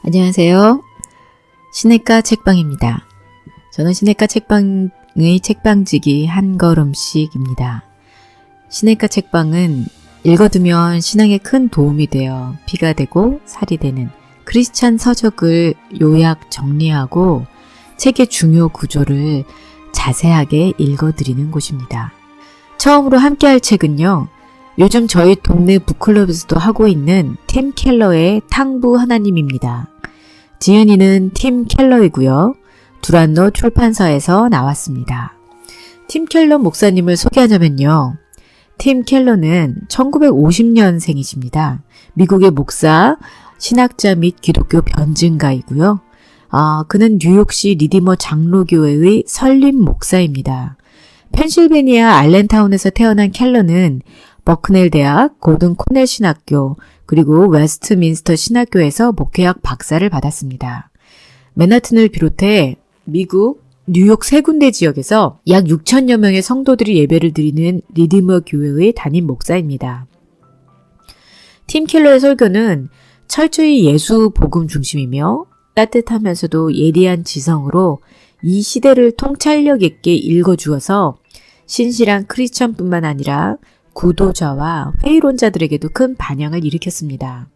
안녕하세요. 시냇가 책방입니다. 저는 시냇가 책방의 책방지기 한 걸음씩입니다. 시냇가 책방은 읽어두면 신앙에 큰 도움이 되어 피가 되고 살이 되는 크리스찬 서적을 요약 정리하고 책의 중요 구조를 자세하게 읽어드리는 곳입니다. 처음으로 함께할 책은요. 요즘 저희 동네 북클럽에서도 하고 있는 팀 켈러의 탕부 하나님입니다. 지은이는 팀 켈러이고요. 두란노 출판사에서 나왔습니다. 팀 켈러 목사님을 소개하자면요. 팀 켈러는 1950년생이십니다. 미국의 목사, 신학자 및 기독교 변증가이고요. 그는 뉴욕시 리디머 장로교회의 설립 목사입니다. 펜실베니아 알렌타운에서 태어난 켈러는 버크넬 대학, 고든 코넬 신학교, 그리고 웨스트민스터 신학교에서 목회학 박사를 받았습니다. 맨하튼을 비롯해 미국, 뉴욕 세 군데 지역에서 약 6천여 명의 성도들이 예배를 드리는 리디머 교회의 담임 목사입니다. 팀 켈러의 설교는 철저히 예수 복음 중심이며 따뜻하면서도 예리한 지성으로 이 시대를 통찰력 있게 읽어주어서 신실한 크리스천뿐만 아니라 구도자와 회의론자들에게도 큰 반향을 일으켰습니다.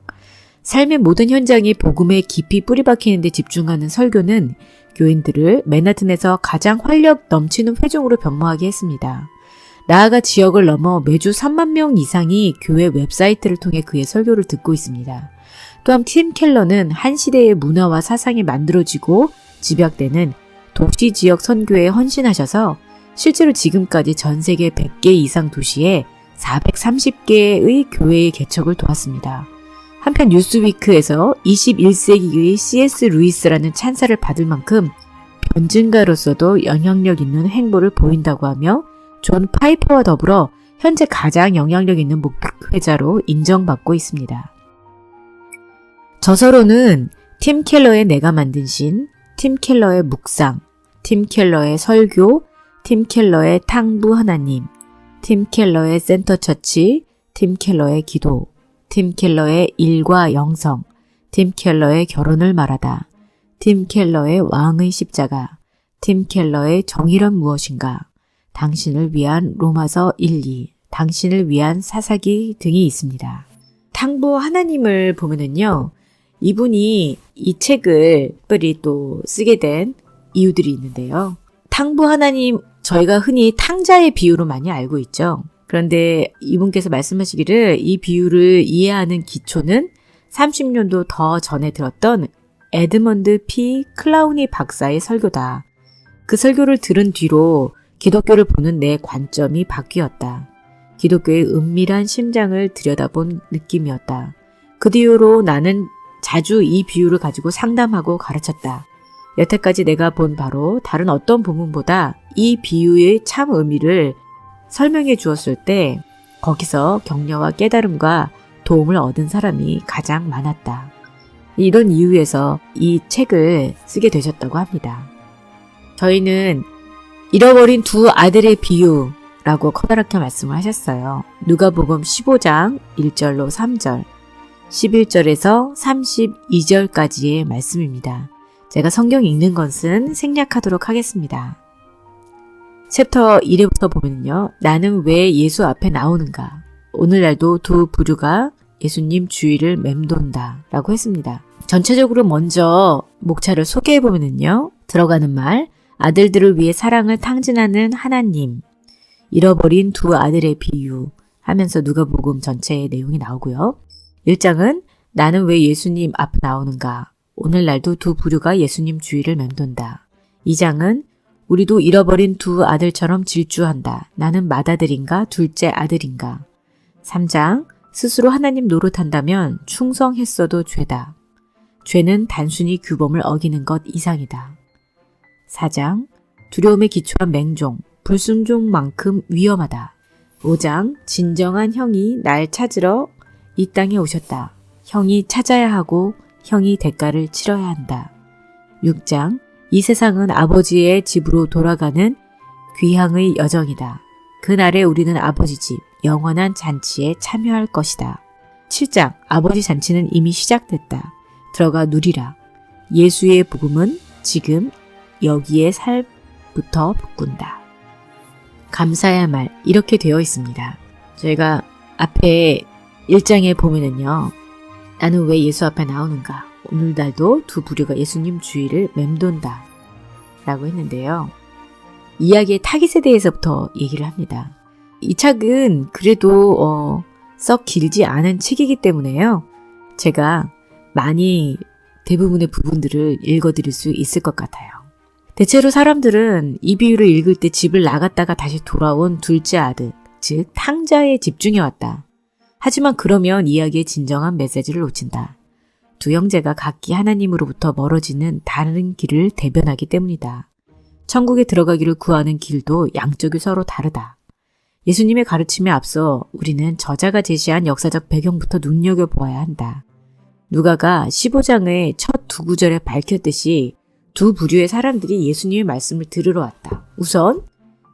삶의 모든 현장이 복음에 깊이 뿌리박히는 데 집중하는 설교는 교인들을 맨하튼에서 가장 활력 넘치는 회중으로 변모하게 했습니다. 나아가 지역을 넘어 매주 3만 명 이상이 교회 웹사이트를 통해 그의 설교를 듣고 있습니다. 또한 팀 켈러는 한 시대의 문화와 사상이 만들어지고 집약되는 도시 지역 선교에 헌신하셔서 실제로 지금까지 전 세계 100개 이상 도시에 430개의 교회의 개척을 도왔습니다. 한편 뉴스위크에서 21세기의 C.S. 루이스라는 찬사를 받을 만큼 변증가로서도 영향력 있는 행보를 보인다고 하며 존 파이퍼와 더불어 현재 가장 영향력 있는 목회자로 인정받고 있습니다. 저서로는 팀 켈러의 내가 만든 신, 팀 켈러의 묵상, 팀 켈러의 설교, 팀 켈러의 탕부 하나님, 팀 켈러의 센터처치, 팀 켈러의 기도, 팀 켈러의 일과 영성, 팀 켈러의 결혼을 말하다, 팀 켈러의 왕의 십자가, 팀 켈러의 정의란 무엇인가, 당신을 위한 로마서 1, 2, 당신을 위한 사사기 등이 있습니다. 탕부 하나님을 보면은요, 이분이 이 책을 특별히 또 쓰게 된 이유들이 있는데요. 탕부 하나님, 저희가 흔히 탕자의 비유로 많이 알고 있죠. 그런데 이분께서 말씀하시기를 이 비유를 이해하는 기초는 30년도 더 전에 들었던 에드먼드 P. 클라우니 박사의 설교다. 그 설교를 들은 뒤로 기독교를 보는 내 관점이 바뀌었다. 기독교의 은밀한 심장을 들여다본 느낌이었다. 그 뒤로 나는 자주 이 비유를 가지고 상담하고 가르쳤다. 여태까지 내가 본 바로 다른 어떤 부분보다 이 비유의 참 의미를 설명해 주었을 때 거기서 격려와 깨달음과 도움을 얻은 사람이 가장 많았다. 이런 이유에서 이 책을 쓰게 되셨다고 합니다. 저희는 잃어버린 두 아들의 비유라고 커다랗게 말씀을 하셨어요. 누가복음 15장 1절로 3절, 11절에서 32절까지의 말씀입니다. 제가 성경 읽는 것은 생략하도록 하겠습니다. 챕터 1회부터 보면요. 나는 왜 예수 앞에 나오는가? 오늘날도 두 부류가 예수님 주위를 맴돈다 라고 했습니다. 전체적으로 먼저 목차를 소개해보면요. 들어가는 말, 아들들을 위해 사랑을 탕진하는 하나님, 잃어버린 두 아들의 비유 하면서 누가복음 전체의 내용이 나오고요. 1장은 나는 왜 예수님 앞에 나오는가? 오늘날도 두 부류가 예수님 주위를 맴돈다. 2장은 우리도 잃어버린 두 아들처럼 질주한다. 나는 맏아들인가 둘째 아들인가. 3장 스스로 하나님 노릇한다면 충성했어도 죄다. 죄는 단순히 규범을 어기는 것 이상이다. 4장 두려움에 기초한 맹종, 불순종만큼 위험하다. 5장 진정한 형이 날 찾으러 이 땅에 오셨다. 형이 찾아야 하고 형이 대가를 치러야 한다. 6장 이 세상은 아버지의 집으로 돌아가는 귀향의 여정이다. 그날에 우리는 아버지 집 영원한 잔치에 참여할 것이다. 7장 아버지 잔치는 이미 시작됐다. 들어가 누리라. 예수의 복음은 지금 여기에 살부터 붙군다. 감사의 말 이렇게 되어 있습니다. 저희가 앞에 1장에 보면은요. 나는 왜 예수 앞에 나오는가? 오늘날도 두 부류가 예수님 주위를 맴돈다 라고 했는데요. 이야기의 타깃에 대해서부터 얘기를 합니다. 이 책은 그래도 썩 길지 않은 책이기 때문에요. 제가 많이 대부분의 부분들을 읽어드릴 수 있을 것 같아요. 대체로 사람들은 이 비유를 읽을 때 집을 나갔다가 다시 돌아온 둘째 아들, 즉 탕자에 집중해왔다. 하지만 그러면 이야기의 진정한 메시지를 놓친다. 두 형제가 각기 하나님으로부터 멀어지는 다른 길을 대변하기 때문이다. 천국에 들어가기를 구하는 길도 양쪽이 서로 다르다. 예수님의 가르침에 앞서 우리는 저자가 제시한 역사적 배경부터 눈여겨보아야 한다. 누가가 15장의 첫 두 구절에 밝혔듯이 두 부류의 사람들이 예수님의 말씀을 들으러 왔다. 우선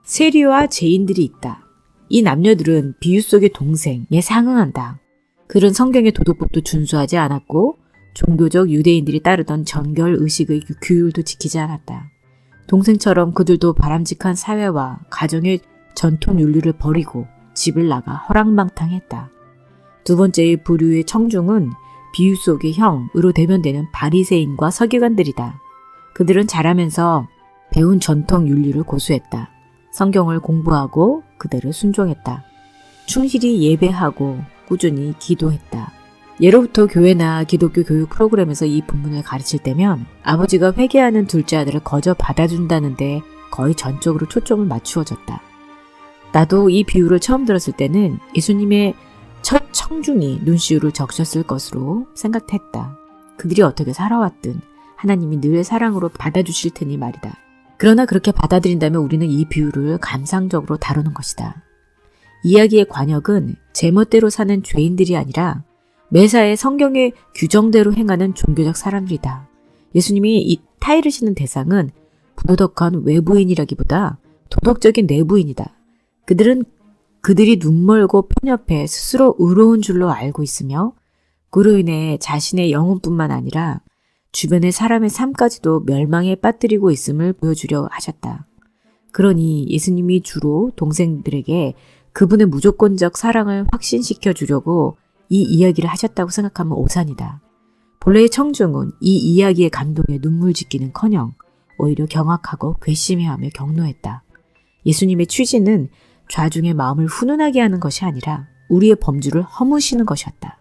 세리와 죄인들이 있다. 이 남녀들은 비유 속의 동생에 상응한다. 그런 성경의 도덕법도 준수하지 않았고 종교적 유대인들이 따르던 정결 의식의 규율도 지키지 않았다. 동생처럼 그들도 바람직한 사회와 가정의 전통 윤리를 버리고 집을 나가 허랑방탕했다. 두 번째의 부류의 청중은 비유 속의 형으로 대변되는 바리새인과 서기관들이다. 그들은 자라면서 배운 전통 윤리를 고수했다. 성경을 공부하고 그대로 순종했다. 충실히 예배하고 꾸준히 기도했다. 예로부터 교회나 기독교 교육 프로그램에서 이 본문을 가르칠 때면 아버지가 회개하는 둘째 아들을 거저 받아준다는데 거의 전적으로 초점을 맞추어졌다. 나도 이 비유를 처음 들었을 때는 예수님의 첫 청중이 눈시울을 적셨을 것으로 생각했다. 그들이 어떻게 살아왔든 하나님이 늘 사랑으로 받아주실 테니 말이다. 그러나 그렇게 받아들인다면 우리는 이 비유를 감상적으로 다루는 것이다. 이야기의 관역은 제멋대로 사는 죄인들이 아니라 매사에 성경의 규정대로 행하는 종교적 사람들이다. 예수님이 이 타이르시는 대상은 부도덕한 외부인이라기보다 도덕적인 내부인이다. 그들이 눈멀고 편협해 스스로 의로운 줄로 알고 있으며 그로 인해 자신의 영혼뿐만 아니라 주변의 사람의 삶까지도 멸망에 빠뜨리고 있음을 보여주려 하셨다. 그러니 예수님이 주로 동생들에게 그분의 무조건적 사랑을 확신시켜 주려고 이 이야기를 하셨다고 생각하면 오산이다. 본래의 청중은 이 이야기의 감동에 눈물 짓기는커녕 오히려 경악하고 괘씸해하며 경노했다. 예수님의 취지는 좌중의 마음을 훈훈하게 하는 것이 아니라 우리의 범주를 허무시는 것이었다.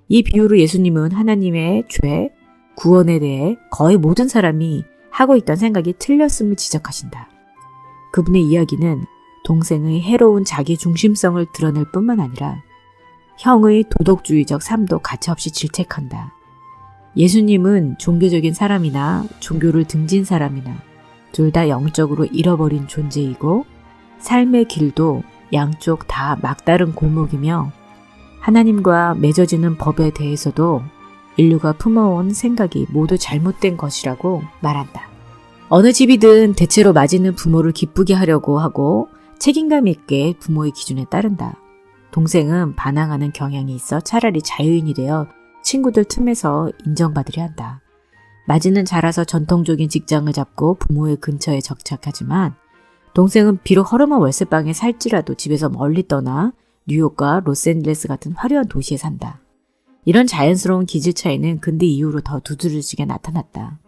이 비유로 예수님은 하나님의 죄, 구원에 대해 거의 모든 사람이 하고 있던 생각이 틀렸음을 지적하신다. 그분의 이야기는 동생의 해로운 자기 중심성을 드러낼 뿐만 아니라 형의 도덕주의적 삶도 가차없이 질책한다. 예수님은 종교적인 사람이나 종교를 등진 사람이나 둘 다 영적으로 잃어버린 존재이고 삶의 길도 양쪽 다 막다른 골목이며 하나님과 맺어지는 법에 대해서도 인류가 품어온 생각이 모두 잘못된 것이라고 말한다. 어느 집이든 대체로 맞이는 부모를 기쁘게 하려고 하고 책임감 있게 부모의 기준에 따른다. 동생은 반항하는 경향이 있어 차라리 자유인이 되어 친구들 틈에서 인정받으려 한다. 마지는 자라서 전통적인 직장을 잡고 부모의 근처에 정착하지만 동생은 비록 허름한 월세방에 살지라도 집에서 멀리 떠나 뉴욕과 로스앤젤레스 같은 화려한 도시에 산다. 이런 자연스러운 기질 차이는 근대 이후로 더 두드러지게 나타났다.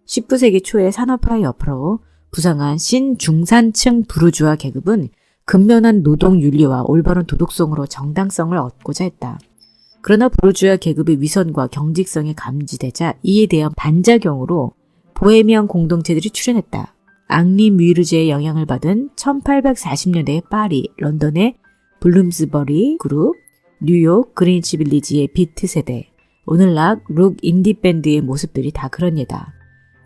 19세기 초에 산업화 여파로 부상한 신중산층 부르주아 계급은 근면한 노동 윤리와 올바른 도덕성으로 정당성을 얻고자 했다. 그러나 부르주아 계급의 위선과 경직성이 감지되자 이에 대한 반작용으로 보헤미안 공동체들이 출현했다. 앙리 뮤르제의 영향을 받은 1840년대의 파리, 런던의 블룸스버리 그룹, 뉴욕 그린치 빌리지의 비트 세대, 오늘날 룩 인디밴드의 모습들이 다 그런 예다.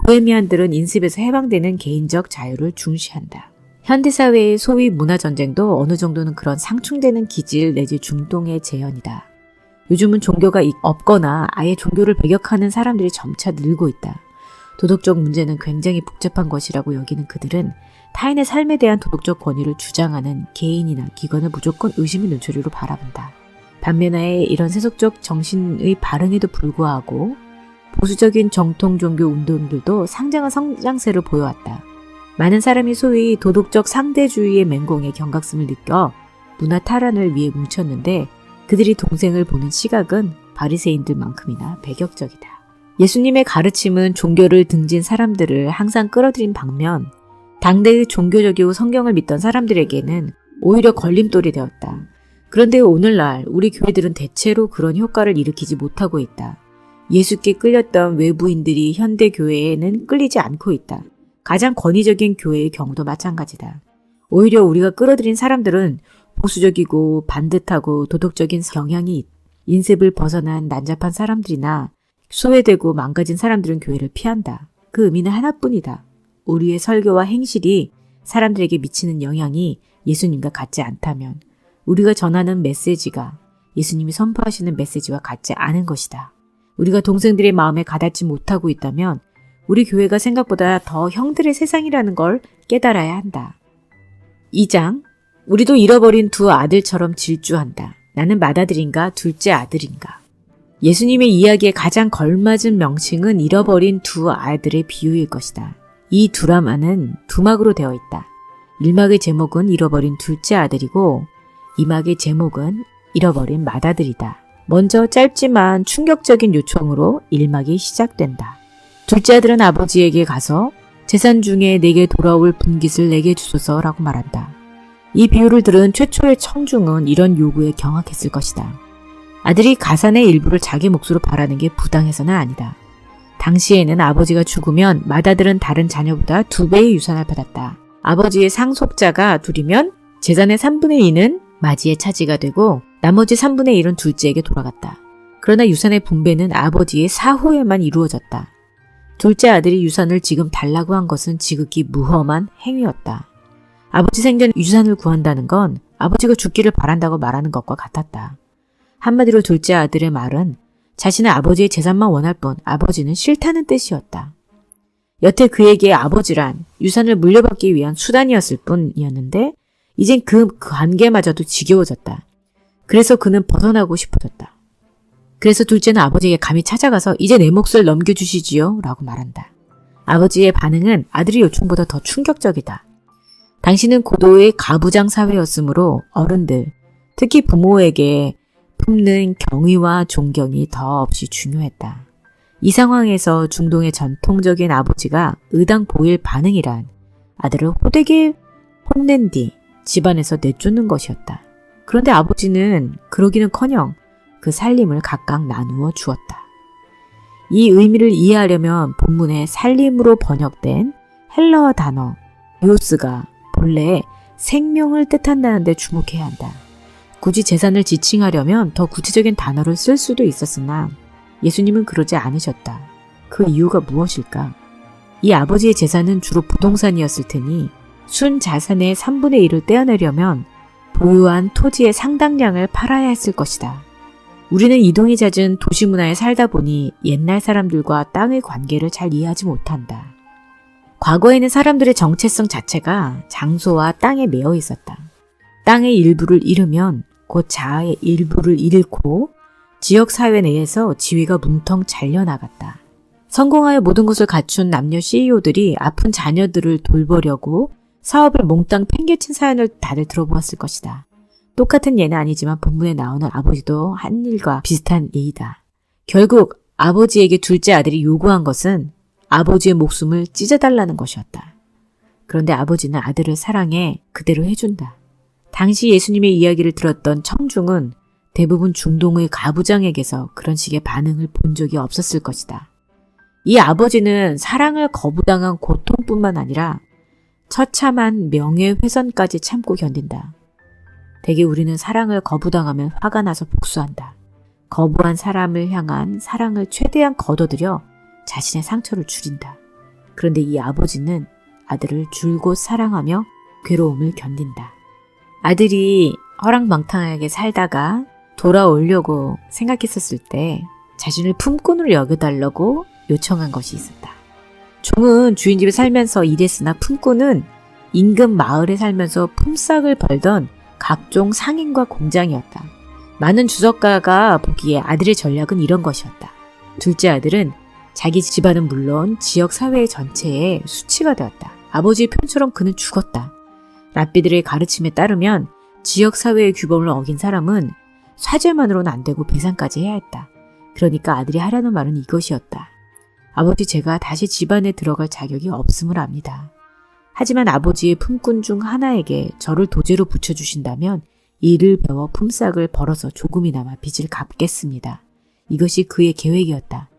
보헤미안들은 인습에서 해방되는 개인적 자유를 중시한다. 현대사회의 소위 문화전쟁도 어느 정도는 그런 상충되는 기질 내지 중동의 재현이다. 요즘은 종교가 없거나 아예 종교를 배격하는 사람들이 점차 늘고 있다. 도덕적 문제는 굉장히 복잡한 것이라고 여기는 그들은 타인의 삶에 대한 도덕적 권위를 주장하는 개인이나 기관을 무조건 의심의 눈초리로 바라본다. 반면에 이런 세속적 정신의 발흥에도 불구하고 보수적인 정통 종교 운동들도 상당한 성장세를 보여왔다. 많은 사람이 소위 도덕적 상대주의의 맹공에 경각심을 느껴 문화 탈환을 위해 뭉쳤는데 그들이 동생을 보는 시각은 바리새인들만큼이나 배격적이다. 예수님의 가르침은 종교를 등진 사람들을 항상 끌어들인 반면 당대의 종교적이고 성경을 믿던 사람들에게는 오히려 걸림돌이 되었다. 그런데 오늘날 우리 교회들은 대체로 그런 효과를 일으키지 못하고 있다. 예수께 끌렸던 외부인들이 현대 교회에는 끌리지 않고 있다. 가장 권위적인 교회의 경우도 마찬가지다. 오히려 우리가 끌어들인 사람들은 보수적이고 반듯하고 도덕적인 경향이 인습을 벗어난 난잡한 사람들이나 소외되고 망가진 사람들은 교회를 피한다. 그 의미는 하나뿐이다. 우리의 설교와 행실이 사람들에게 미치는 영향이 예수님과 같지 않다면 우리가 전하는 메시지가 예수님이 선포하시는 메시지와 같지 않은 것이다. 우리가 동생들의 마음에 가닿지 못하고 있다면 우리 교회가 생각보다 더 형들의 세상이라는 걸 깨달아야 한다. 2장, 우리도 잃어버린 두 아들처럼 질주한다. 나는 맏아들인가 둘째 아들인가. 예수님의 이야기에 가장 걸맞은 명칭은 잃어버린 두 아들의 비유일 것이다. 이 드라마는 두 막으로 되어 있다. 1막의 제목은 잃어버린 둘째 아들이고 2막의 제목은 잃어버린 맏아들이다. 먼저 짧지만 충격적인 요청으로 1막이 시작된다. 둘째 아들은 아버지에게 가서 재산 중에 내게 돌아올 분깃을 내게 주소서라고 말한다. 이 비유를 들은 최초의 청중은 이런 요구에 경악했을 것이다. 아들이 가산의 일부를 자기 몫으로 바라는 게 부당해서는 아니다. 당시에는 아버지가 죽으면 맏아들은 다른 자녀보다 2배의 유산을 받았다. 아버지의 상속자가 둘이면 재산의 3분의 2는 맏이의 차지가 되고 나머지 3분의 1은 둘째에게 돌아갔다. 그러나 유산의 분배는 아버지의 사후에만 이루어졌다. 둘째 아들이 유산을 지금 달라고 한 것은 지극히 무험한 행위였다. 아버지 생전 유산을 구한다는 건 아버지가 죽기를 바란다고 말하는 것과 같았다. 한마디로 둘째 아들의 말은 자신은 아버지의 재산만 원할 뿐 아버지는 싫다는 뜻이었다. 여태 그에게 아버지란 유산을 물려받기 위한 수단이었을 뿐이었는데 이젠 그 관계마저도 지겨워졌다. 그래서 그는 벗어나고 싶어졌다. 그래서 둘째는 아버지에게 감히 찾아가서 이제 내 몫을 넘겨주시지요 라고 말한다. 아버지의 반응은 아들의 요청보다 더 충격적이다. 당신은 고도의 가부장 사회였으므로 어른들, 특히 부모에게 품는 경의와 존경이 더없이 중요했다. 이 상황에서 중동의 전통적인 아버지가 의당 보일 반응이란 아들을 호되게 혼낸 뒤 집안에서 내쫓는 것이었다. 그런데 아버지는 그러기는커녕 그 살림을 각각 나누어 주었다. 이 의미를 이해하려면 본문의 살림으로 번역된 헬라어 단어 요스가 본래 생명을 뜻한다는 데 주목해야 한다. 굳이 재산을 지칭하려면 더 구체적인 단어를 쓸 수도 있었으나 예수님은 그러지 않으셨다. 그 이유가 무엇일까? 이 아버지의 재산은 주로 부동산이었을 테니 순 자산의 3분의 1을 떼어내려면 보유한 토지의 상당량을 팔아야 했을 것이다. 우리는 이동이 잦은 도시 문화에 살다 보니 옛날 사람들과 땅의 관계를 잘 이해하지 못한다. 과거에는 사람들의 정체성 자체가 장소와 땅에 매여 있었다. 땅의 일부를 잃으면 곧 자아의 일부를 잃고 지역사회 내에서 지위가 뭉텅 잘려나갔다. 성공하여 모든 것을 갖춘 남녀 CEO들이 아픈 자녀들을 돌보려고 사업을 몽땅 팽개친 사연을 다들 들어보았을 것이다. 똑같은 예는 아니지만 본문에 나오는 아버지도 한 일과 비슷한 예이다. 결국 아버지에게 둘째 아들이 요구한 것은 아버지의 목숨을 찢어달라는 것이었다. 그런데 아버지는 아들을 사랑해 그대로 해준다. 당시 예수님의 이야기를 들었던 청중은 대부분 중동의 가부장에게서 그런 식의 반응을 본 적이 없었을 것이다. 이 아버지는 사랑을 거부당한 고통뿐만 아니라 처참한 명예훼손까지 참고 견딘다. 대개 우리는 사랑을 거부당하면 화가 나서 복수한다. 거부한 사람을 향한 사랑을 최대한 거둬들여 자신의 상처를 줄인다. 그런데 이 아버지는 아들을 줄곧 사랑하며 괴로움을 견딘다. 아들이 허랑방탕하게 살다가 돌아오려고 생각했었을 때 자신을 품꾼으로 여겨달라고 요청한 것이 있었다. 종은 주인 집에 살면서 일했으나 품꾼은 인근 마을에 살면서 품삯을 벌던 각종 상인과 공장이었다. 많은 주석가가 보기에 아들의 전략은 이런 것이었다. 둘째 아들은 자기 집안은 물론 지역 사회 전체의 수치가 되었다. 아버지의 편처럼 그는 죽었다. 랍비들의 가르침에 따르면 지역 사회의 규범을 어긴 사람은 사죄만으로는 안 되고 배상까지 해야 했다. 그러니까 아들이 하려는 말은 이것이었다. 아버지, 제가 다시 집안에 들어갈 자격이 없음을 압니다. 하지만 아버지의 품꾼 중 하나에게 저를 도제로 붙여주신다면 일을 배워 품삯을 벌어서 조금이나마 빚을 갚겠습니다. 이것이 그의 계획이었다.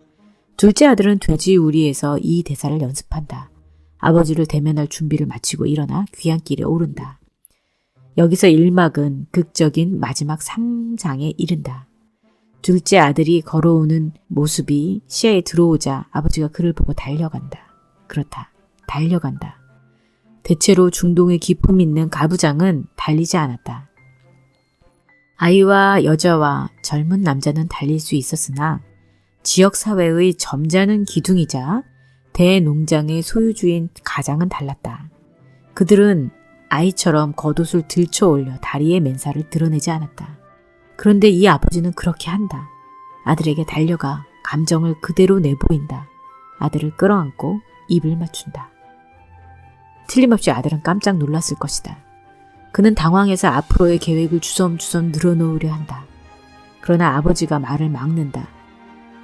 둘째 아들은 돼지 우리에서 이 대사를 연습한다. 아버지를 대면할 준비를 마치고 일어나 귀향길에 오른다. 여기서 1막은 극적인 마지막 3장에 이른다. 둘째 아들이 걸어오는 모습이 시야에 들어오자 아버지가 그를 보고 달려간다. 그렇다. 달려간다. 대체로 중동의 기품 있는 가부장은 달리지 않았다. 아이와 여자와 젊은 남자는 달릴 수 있었으나 지역사회의 점잖은 기둥이자 대농장의 소유주인 가장은 달랐다. 그들은 아이처럼 겉옷을 들쳐 올려 다리의 맨살을 드러내지 않았다. 그런데 이 아버지는 그렇게 한다. 아들에게 달려가 감정을 그대로 내보인다. 아들을 끌어안고 입을 맞춘다. 틀림없이 아들은 깜짝 놀랐을 것이다. 그는 당황해서 앞으로의 계획을 주섬주섬 늘어놓으려 한다. 그러나 아버지가 말을 막는다.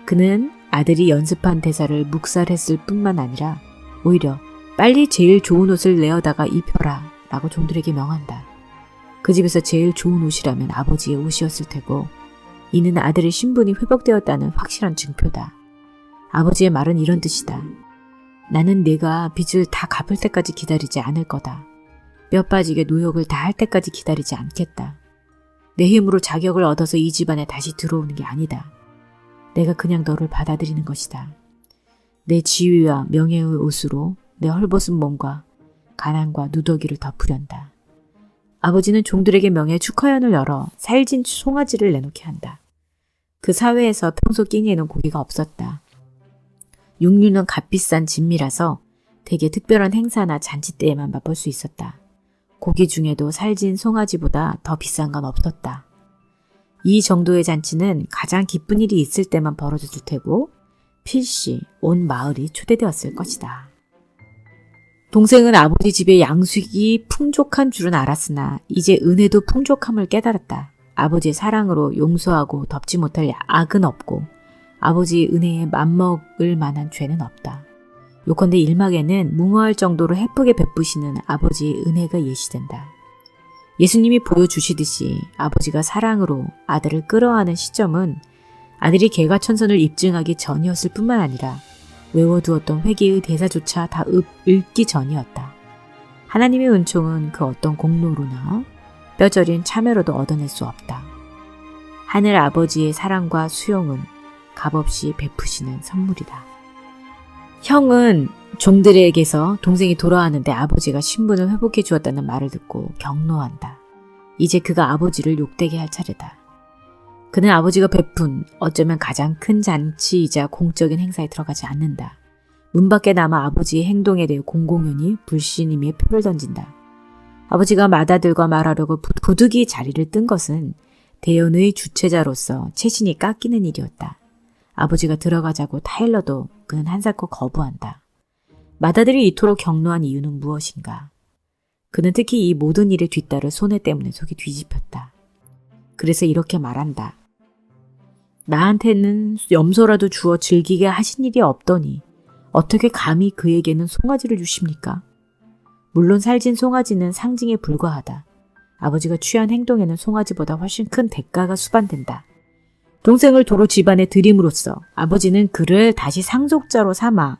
그는 아들이 연습한 대사를 묵살했을 뿐만 아니라 오히려 빨리 제일 좋은 옷을 내어다가 입혀라 라고 종들에게 명한다. 그 집에서 제일 좋은 옷이라면 아버지의 옷이었을 테고 이는 아들의 신분이 회복되었다는 확실한 증표다. 아버지의 말은 이런 뜻이다. 나는 내가 빚을 다 갚을 때까지 기다리지 않을 거다. 뼈 빠지게 노역을 다 할 때까지 기다리지 않겠다. 내 힘으로 자격을 얻어서 이 집안에 다시 들어오는 게 아니다. 내가 그냥 너를 받아들이는 것이다. 내 지위와 명예의 옷으로 내 헐벗은 몸과 가난과 누더기를 덮으련다. 아버지는 종들에게 명예 축하연을 열어 살진 송아지를 내놓게 한다. 그 사회에서 평소 끼니에는 고기가 없었다. 육류는 값비싼 진미라서 대개 특별한 행사나 잔치 때에만 맛볼 수 있었다. 고기 중에도 살진 송아지보다 더 비싼 건 없었다. 이 정도의 잔치는 가장 기쁜 일이 있을 때만 벌어졌을 테고 필시 온 마을이 초대되었을 것이다. 동생은 아버지 집의 양식이 풍족한 줄은 알았으나 이제 은혜도 풍족함을 깨달았다. 아버지의 사랑으로 용서하고 덮지 못할 악은 없고 아버지의 은혜에 맘먹을 만한 죄는 없다. 요컨대 1막에는 무모할 정도로 헤프게 베푸시는 아버지의 은혜가 예시된다. 예수님이 보여주시듯이 아버지가 사랑으로 아들을 끌어안은 시점은 아들이 개가천선을 입증하기 전이었을 뿐만 아니라 외워두었던 회개의 대사조차 다 읽기 전이었다. 하나님의 은총은 그 어떤 공로로나 뼈저린 참여로도 얻어낼 수 없다. 하늘 아버지의 사랑과 수용은 값없이 베푸시는 선물이다. 형은 종들에게서 동생이 돌아왔는데 아버지가 신분을 회복해 주었다는 말을 듣고 격노한다. 이제 그가 아버지를 욕되게 할 차례다. 그는 아버지가 베푼 어쩌면 가장 큰 잔치이자 공적인 행사에 들어가지 않는다. 문 밖에 남아 아버지의 행동에 대해 공공연히 불신임의 표를 던진다. 아버지가 맏아들과 말하려고 부득이 자리를 뜬 것은 대연의 주체자로서 채신이 깎이는 일이었다. 아버지가 들어가자고 타일러도 그는 한사코 거부한다. 맏아들이 이토록 격노한 이유는 무엇인가? 그는 특히 이 모든 일에 뒤따를 손해 때문에 속이 뒤집혔다. 그래서 이렇게 말한다. 나한테는 염소라도 주어 즐기게 하신 일이 없더니 어떻게 감히 그에게는 송아지를 주십니까? 물론 살진 송아지는 상징에 불과하다. 아버지가 취한 행동에는 송아지보다 훨씬 큰 대가가 수반된다. 동생을 도로 집안에 들임으로써 아버지는 그를 다시 상속자로 삼아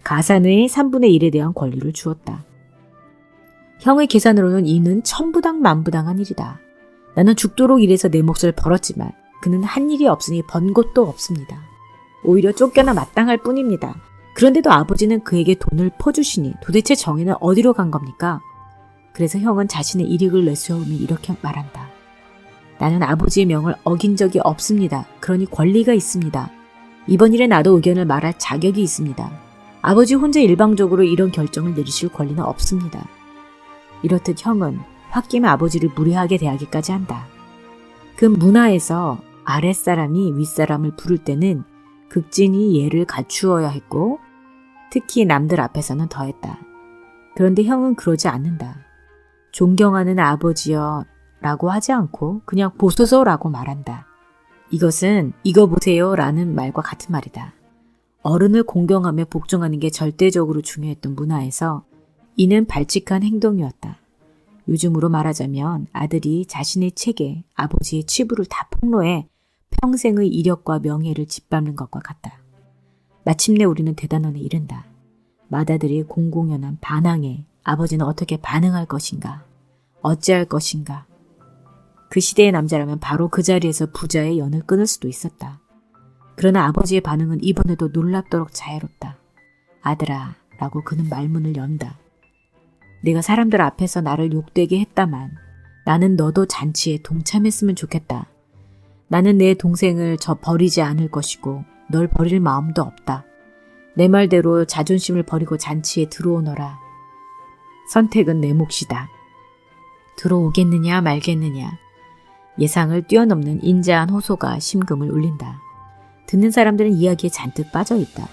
가산의 3분의 1에 대한 권리를 주었다. 형의 계산으로는 이는 천부당 만부당한 일이다. 나는 죽도록 일해서 내 몫을 벌었지만 그는 한 일이 없으니 번 것도 없습니다. 오히려 쫓겨나 마땅할 뿐입니다. 그런데도 아버지는 그에게 돈을 퍼주시니 도대체 정의는 어디로 간 겁니까? 그래서 형은 자신의 이익을 내세우며 이렇게 말한다. 나는 아버지의 명을 어긴 적이 없습니다. 그러니 권리가 있습니다. 이번 일에 나도 의견을 말할 자격이 있습니다. 아버지 혼자 일방적으로 이런 결정을 내리실 권리는 없습니다. 이렇듯 형은 홧김에 아버지를 무례하게 대하기까지 한다. 그 문화에서 아랫사람이 윗사람을 부를 때는 극진히 예를 갖추어야 했고 특히 남들 앞에서는 더했다. 그런데 형은 그러지 않는다. 존경하는 아버지여 라고 하지 않고 그냥 보소서라고 말한다. 이것은 이거 보세요 라는 말과 같은 말이다. 어른을 공경하며 복종하는 게 절대적으로 중요했던 문화에서 이는 발칙한 행동이었다. 요즘으로 말하자면 아들이 자신의 책에 아버지의 치부를 다 폭로해 평생의 이력과 명예를 짓밟는 것과 같다. 마침내 우리는 대단원에 이른다. 맏아들이 공공연한 반항에 아버지는 어떻게 반응할 것인가? 어찌할 것인가? 그 시대의 남자라면 바로 그 자리에서 부자의 연을 끊을 수도 있었다. 그러나 아버지의 반응은 이번에도 놀랍도록 자애롭다. 아들아 라고 그는 말문을 연다. 내가 사람들 앞에서 나를 욕되게 했다만 나는 너도 잔치에 동참했으면 좋겠다. 나는 내 동생을 버리지 않을 것이고 널 버릴 마음도 없다. 내 말대로 자존심을 버리고 잔치에 들어오너라. 선택은 내 몫이다. 들어오겠느냐 말겠느냐. 예상을 뛰어넘는 인자한 호소가 심금을 울린다. 듣는 사람들은 이야기에 잔뜩 빠져있다.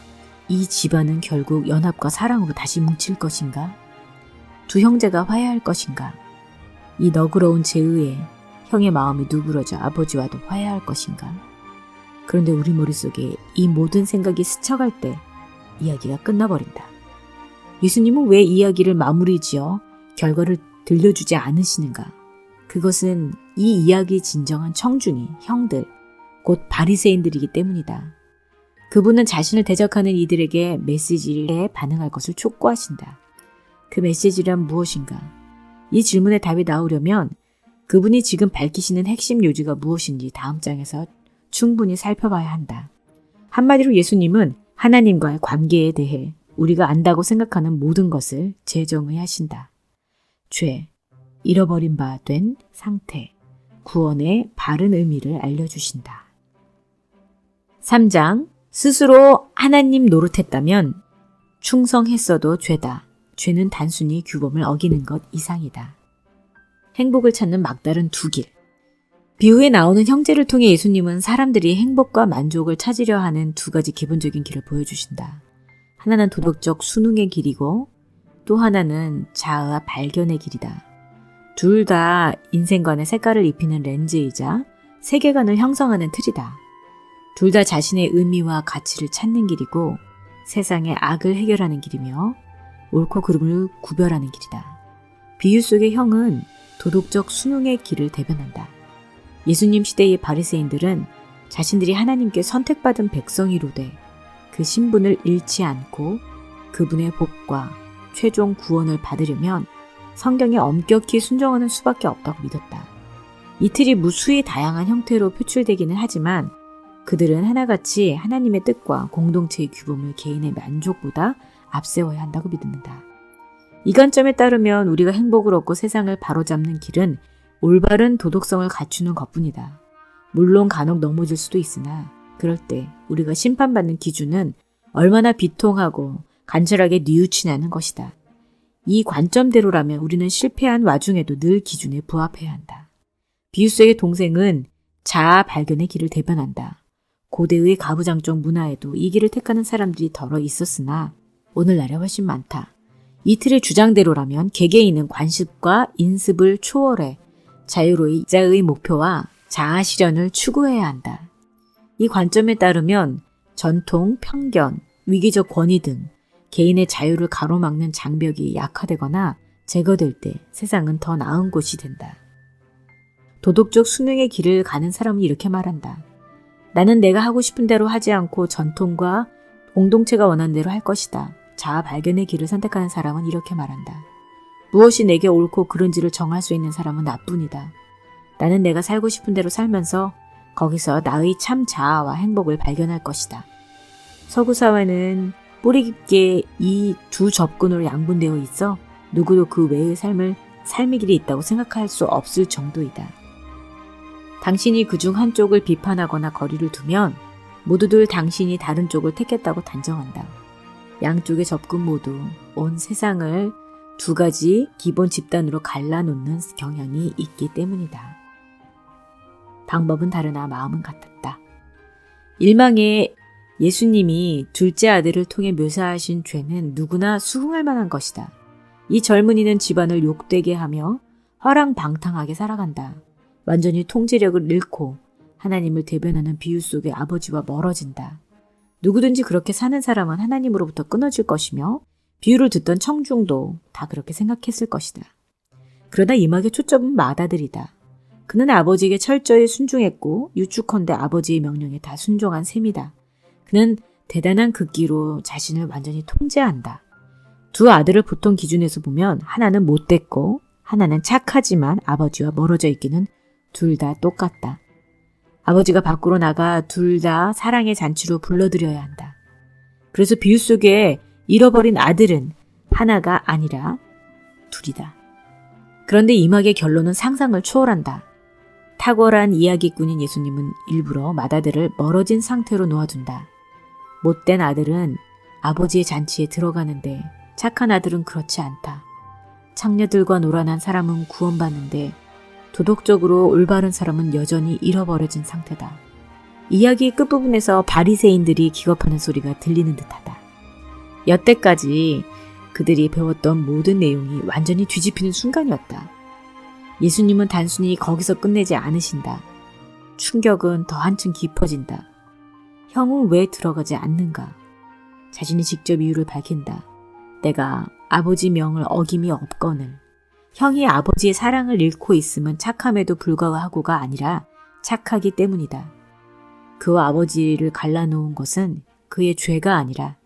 이 집안은 결국 연합과 사랑으로 다시 뭉칠 것인가? 두 형제가 화해할 것인가? 이 너그러운 제의에 형의 마음이 누그러져 아버지와도 화해할 것인가? 그런데 우리 머릿속에 이 모든 생각이 스쳐갈 때 이야기가 끝나버린다. 예수님은 왜 이야기를 마무리 지어 결과를 들려주지 않으시는가? 그것은 이 이야기의 진정한 청중이 형들, 곧 바리새인들이기 때문이다. 그분은 자신을 대적하는 이들에게 메시지에 반응할 것을 촉구하신다. 그 메시지란 무엇인가? 이 질문에 답이 나오려면 그분이 지금 밝히시는 핵심 요지가 무엇인지 다음 장에서 충분히 살펴봐야 한다. 한마디로 예수님은 하나님과의 관계에 대해 우리가 안다고 생각하는 모든 것을 재정의하신다. 죄, 잃어버린 바 된 상태, 구원의 바른 의미를 알려주신다. 3장, 스스로 하나님 노릇했다면 충성했어도 죄다. 죄는 단순히 규범을 어기는 것 이상이다. 행복을 찾는 막다른 두 길. 비유에 나오는 형제를 통해 예수님은 사람들이 행복과 만족을 찾으려 하는 두 가지 기본적인 길을 보여주신다. 하나는 도덕적 순응의 길이고 또 하나는 자아와 발견의 길이다. 둘 다 인생관의 색깔을 입히는 렌즈이자 세계관을 형성하는 틀이다. 둘 다 자신의 의미와 가치를 찾는 길이고 세상의 악을 해결하는 길이며 옳고 그름을 구별하는 길이다. 비유 속의 형은 도덕적 순응의 길을 대변한다. 예수님 시대의 바리새인들은 자신들이 하나님께 선택받은 백성이로되 그 신분을 잃지 않고 그분의 복과 최종 구원을 받으려면 성경에 엄격히 순종하는 수밖에 없다고 믿었다. 이 틀이 무수히 다양한 형태로 표출되기는 하지만 그들은 하나같이 하나님의 뜻과 공동체의 규범을 개인의 만족보다 앞세워야 한다고 믿는다. 이 관점에 따르면 우리가 행복을 얻고 세상을 바로잡는 길은 올바른 도덕성을 갖추는 것뿐이다. 물론 간혹 넘어질 수도 있으나 그럴 때 우리가 심판받는 기준은 얼마나 비통하고 간절하게 뉘우치냐는 것이다. 이 관점대로라면 우리는 실패한 와중에도 늘 기준에 부합해야 한다. 비유 속의 동생은 자아 발견의 길을 대변한다. 고대의 가부장적 문화에도 이 길을 택하는 사람들이 덜어 있었으나 오늘날에 훨씬 많다. 이 틀의 주장대로라면 개개인은 관습과 인습을 초월해 자유로이 자의 목표와 자아 실현을 추구해야 한다. 이 관점에 따르면 전통, 편견, 위기적 권위 등 개인의 자유를 가로막는 장벽이 약화되거나 제거될 때 세상은 더 나은 곳이 된다. 도덕적 순응의 길을 가는 사람은 이렇게 말한다. 나는 내가 하고 싶은 대로 하지 않고 전통과 공동체가 원하는 대로 할 것이다. 자아 발견의 길을 선택하는 사람은 이렇게 말한다. 무엇이 내게 옳고 그른지를 정할 수 있는 사람은 나뿐이다. 나는 내가 살고 싶은 대로 살면서 거기서 나의 참 자아와 행복을 발견할 것이다. 서구 사회는 뿌리 깊게 이 두 접근으로 양분되어 있어 누구도 그 외의 삶의 길이 있다고 생각할 수 없을 정도이다. 당신이 그중 한쪽을 비판하거나 거리를 두면 모두들 당신이 다른 쪽을 택했다고 단정한다. 양쪽의 접근 모두 온 세상을 두 가지 기본 집단으로 갈라놓는 경향이 있기 때문이다. 방법은 다르나 마음은 같았다. 일망의 예수님이 둘째 아들을 통해 묘사하신 죄는 누구나 수긍할 만한 것이다. 이 젊은이는 집안을 욕되게 하며 허랑방탕하게 살아간다. 완전히 통제력을 잃고 하나님을 대변하는 비유 속에 아버지와 멀어진다. 누구든지 그렇게 사는 사람은 하나님으로부터 끊어질 것이며 비유를 듣던 청중도 다 그렇게 생각했을 것이다. 그러나 이막의 초점은 맏아들이다. 그는 아버지에게 철저히 순종했고 유축컨대 아버지의 명령에 다 순종한 셈이다. 그는 대단한 극기로 자신을 완전히 통제한다. 두 아들을 보통 기준에서 보면 하나는 못됐고 하나는 착하지만 아버지와 멀어져 있기는 둘 다 똑같다. 아버지가 밖으로 나가 둘 다 사랑의 잔치로 불러들여야 한다. 그래서 비유 속에 잃어버린 아들은 하나가 아니라 둘이다. 그런데 이막의 결론은 상상을 초월한다. 탁월한 이야기꾼인 예수님은 일부러 맏아들을 멀어진 상태로 놓아둔다. 못된 아들은 아버지의 잔치에 들어가는데 착한 아들은 그렇지 않다. 창녀들과 놀아난 사람은 구원받는데 도덕적으로 올바른 사람은 여전히 잃어버려진 상태다. 이야기 끝부분에서 바리새인들이 기겁하는 소리가 들리는 듯하다. 여태까지 그들이 배웠던 모든 내용이 완전히 뒤집히는 순간이었다. 예수님은 단순히 거기서 끝내지 않으신다. 충격은 더 한층 깊어진다. 형은 왜 들어가지 않는가? 자신이 직접 이유를 밝힌다. 내가 아버지 명을 어김이 없거늘. 형이 아버지의 사랑을 잃고 있음은 착함에도 불구하고가 아니라 착하기 때문이다. 그와 아버지를 갈라놓은 것은 그의 죄가 아니라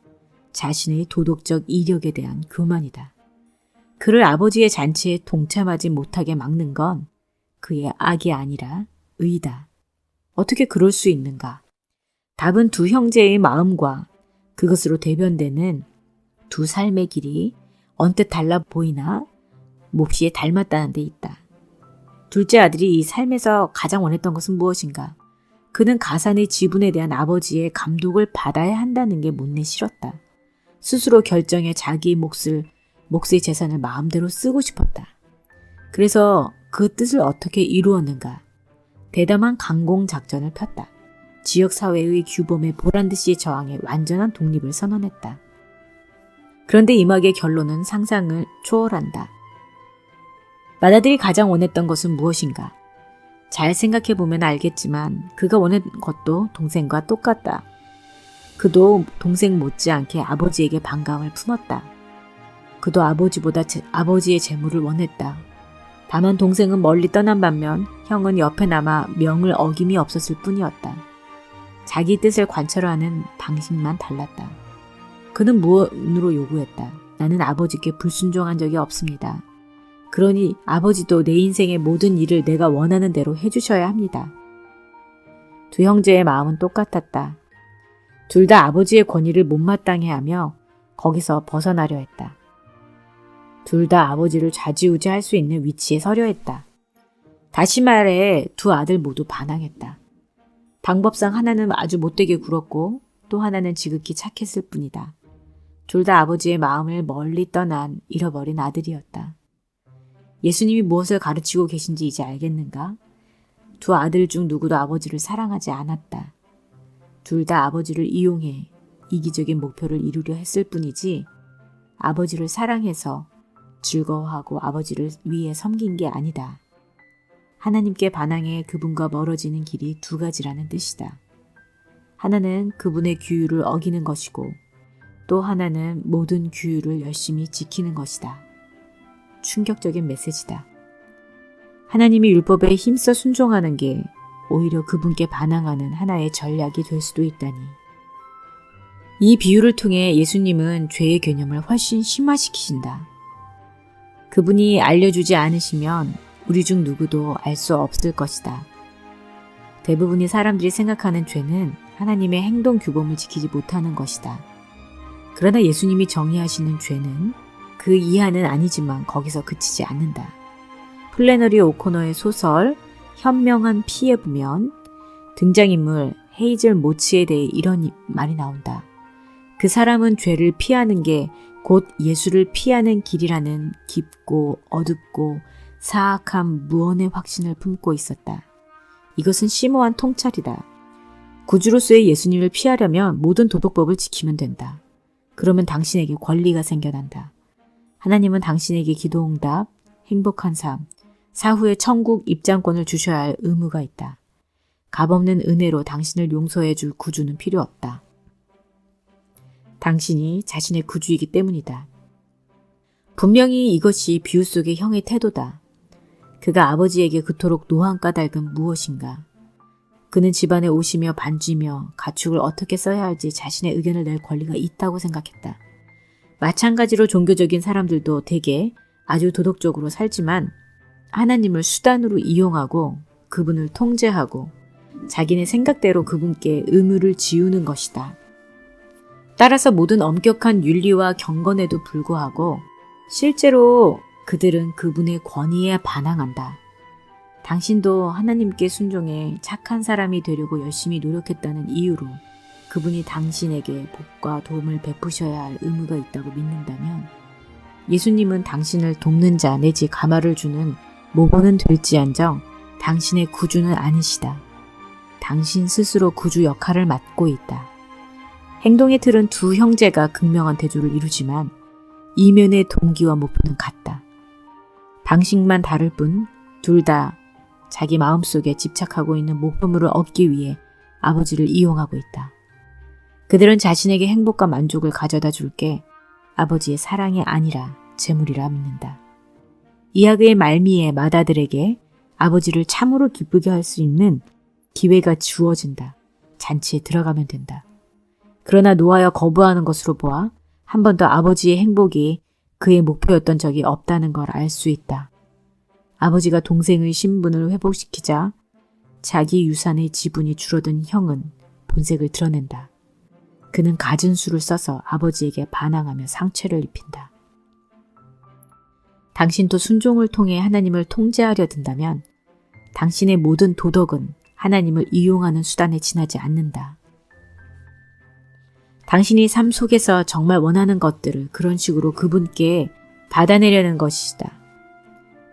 자신의 도덕적 이력에 대한 교만이다. 그를 아버지의 잔치에 동참하지 못하게 막는 건 그의 악이 아니라 의다. 어떻게 그럴 수 있는가? 답은 두 형제의 마음과 그것으로 대변되는 두 삶의 길이 언뜻 달라 보이나 몹시 닮았다는 데 있다. 둘째 아들이 이 삶에서 가장 원했던 것은 무엇인가? 그는 가산의 지분에 대한 아버지의 감독을 받아야 한다는 게 못내 싫었다. 스스로 결정해 자기 몫의 재산을 마음대로 쓰고 싶었다. 그래서 그 뜻을 어떻게 이루었는가? 대담한 강공작전을 폈다. 지역사회의 규범에 보란듯이 저항해 완전한 독립을 선언했다. 그런데 이막의 결론은 상상을 초월한다. 맏아들이 가장 원했던 것은 무엇인가? 잘 생각해보면 알겠지만 그가 원했던 것도 동생과 똑같다. 그도 동생 못지않게 아버지에게 반감을 품었다. 그도 아버지보다 아버지의 재물을 원했다. 다만 동생은 멀리 떠난 반면 형은 옆에 남아 명을 어김이 없었을 뿐이었다. 자기 뜻을 관철하는 방식만 달랐다. 그는 무언으로 요구했다. 나는 아버지께 불순종한 적이 없습니다. 그러니 아버지도 내 인생의 모든 일을 내가 원하는 대로 해주셔야 합니다. 두 형제의 마음은 똑같았다. 둘 다 아버지의 권위를 못마땅해 하며 거기서 벗어나려 했다. 둘 다 아버지를 좌지우지할 수 있는 위치에 서려 했다. 다시 말해 두 아들 모두 반항했다. 방법상 하나는 아주 못되게 굴었고 또 하나는 지극히 착했을 뿐이다. 둘 다 아버지의 마음을 멀리 떠난 잃어버린 아들이었다. 예수님이 무엇을 가르치고 계신지 이제 알겠는가? 두 아들 중 누구도 아버지를 사랑하지 않았다. 둘 다 아버지를 이용해 이기적인 목표를 이루려 했을 뿐이지 아버지를 사랑해서 즐거워하고 아버지를 위해 섬긴 게 아니다. 하나님께 반항해 그분과 멀어지는 길이 두 가지라는 뜻이다. 하나는 그분의 규율을 어기는 것이고 또 하나는 모든 규율을 열심히 지키는 것이다. 충격적인 메시지다. 하나님이 율법에 힘써 순종하는 게 오히려 그분께 반항하는 하나의 전략이 될 수도 있다니. 이 비유를 통해 예수님은 죄의 개념을 훨씬 심화시키신다. 그분이 알려주지 않으시면 우리 중 누구도 알 수 없을 것이다. 대부분의 사람들이 생각하는 죄는 하나님의 행동 규범을 지키지 못하는 것이다. 그러나 예수님이 정의하시는 죄는 그 이하는 아니지만 거기서 그치지 않는다. 플래너리 오코너의 소설 현명한 피에 보면 등장인물 헤이즐 모치에 대해 이런 말이 나온다. 그 사람은 죄를 피하는 게 곧 예수를 피하는 길이라는 깊고 어둡고 사악한 무언의 확신을 품고 있었다. 이것은 심오한 통찰이다. 구주로서의 예수님을 피하려면 모든 도덕법을 지키면 된다. 그러면 당신에게 권리가 생겨난다. 하나님은 당신에게 기도응답, 행복한 삶, 사후에 천국 입장권을 주셔야 할 의무가 있다. 값없는 은혜로 당신을 용서해 줄 구주는 필요 없다. 당신이 자신의 구주이기 때문이다. 분명히 이것이 비유 속의 형의 태도다. 그가 아버지에게 그토록 노한 까닭은 무엇인가? 그는 집안에 오시며 반쥐며 가축을 어떻게 써야 할지 자신의 의견을 낼 권리가 있다고 생각했다. 마찬가지로 종교적인 사람들도 대개 아주 도덕적으로 살지만 하나님을 수단으로 이용하고 그분을 통제하고 자기네 생각대로 그분께 의무를 지우는 것이다. 따라서 모든 엄격한 윤리와 경건에도 불구하고 실제로 그들은 그분의 권위에 반항한다. 당신도 하나님께 순종해 착한 사람이 되려고 열심히 노력했다는 이유로 그분이 당신에게 복과 도움을 베푸셔야 할 의무가 있다고 믿는다면 예수님은 당신을 돕는 자 내지 가마를 주는 모범은 될지언정 당신의 구주는 아니시다. 당신 스스로 구주 역할을 맡고 있다. 행동의 틀은 두 형제가 극명한 대조를 이루지만 이면의 동기와 목표는 같다. 방식만 다를 뿐 둘 다 자기 마음속에 집착하고 있는 목표물을 얻기 위해 아버지를 이용하고 있다. 그들은 자신에게 행복과 만족을 가져다 줄게 아버지의 사랑이 아니라 재물이라 믿는다. 이야기의 말미에 마다들에게 아버지를 참으로 기쁘게 할 수 있는 기회가 주어진다. 잔치에 들어가면 된다. 그러나 노하여 거부하는 것으로 보아 한 번도 아버지의 행복이 그의 목표였던 적이 없다는 걸 알 수 있다. 아버지가 동생의 신분을 회복시키자 자기 유산의 지분이 줄어든 형은 본색을 드러낸다. 그는 갖은 수를 써서 아버지에게 반항하며 상처를 입힌다. 당신도 순종을 통해 하나님을 통제하려 든다면 당신의 모든 도덕은 하나님을 이용하는 수단에 지나지 않는다. 당신이 삶 속에서 정말 원하는 것들을 그런 식으로 그분께 받아내려는 것이다.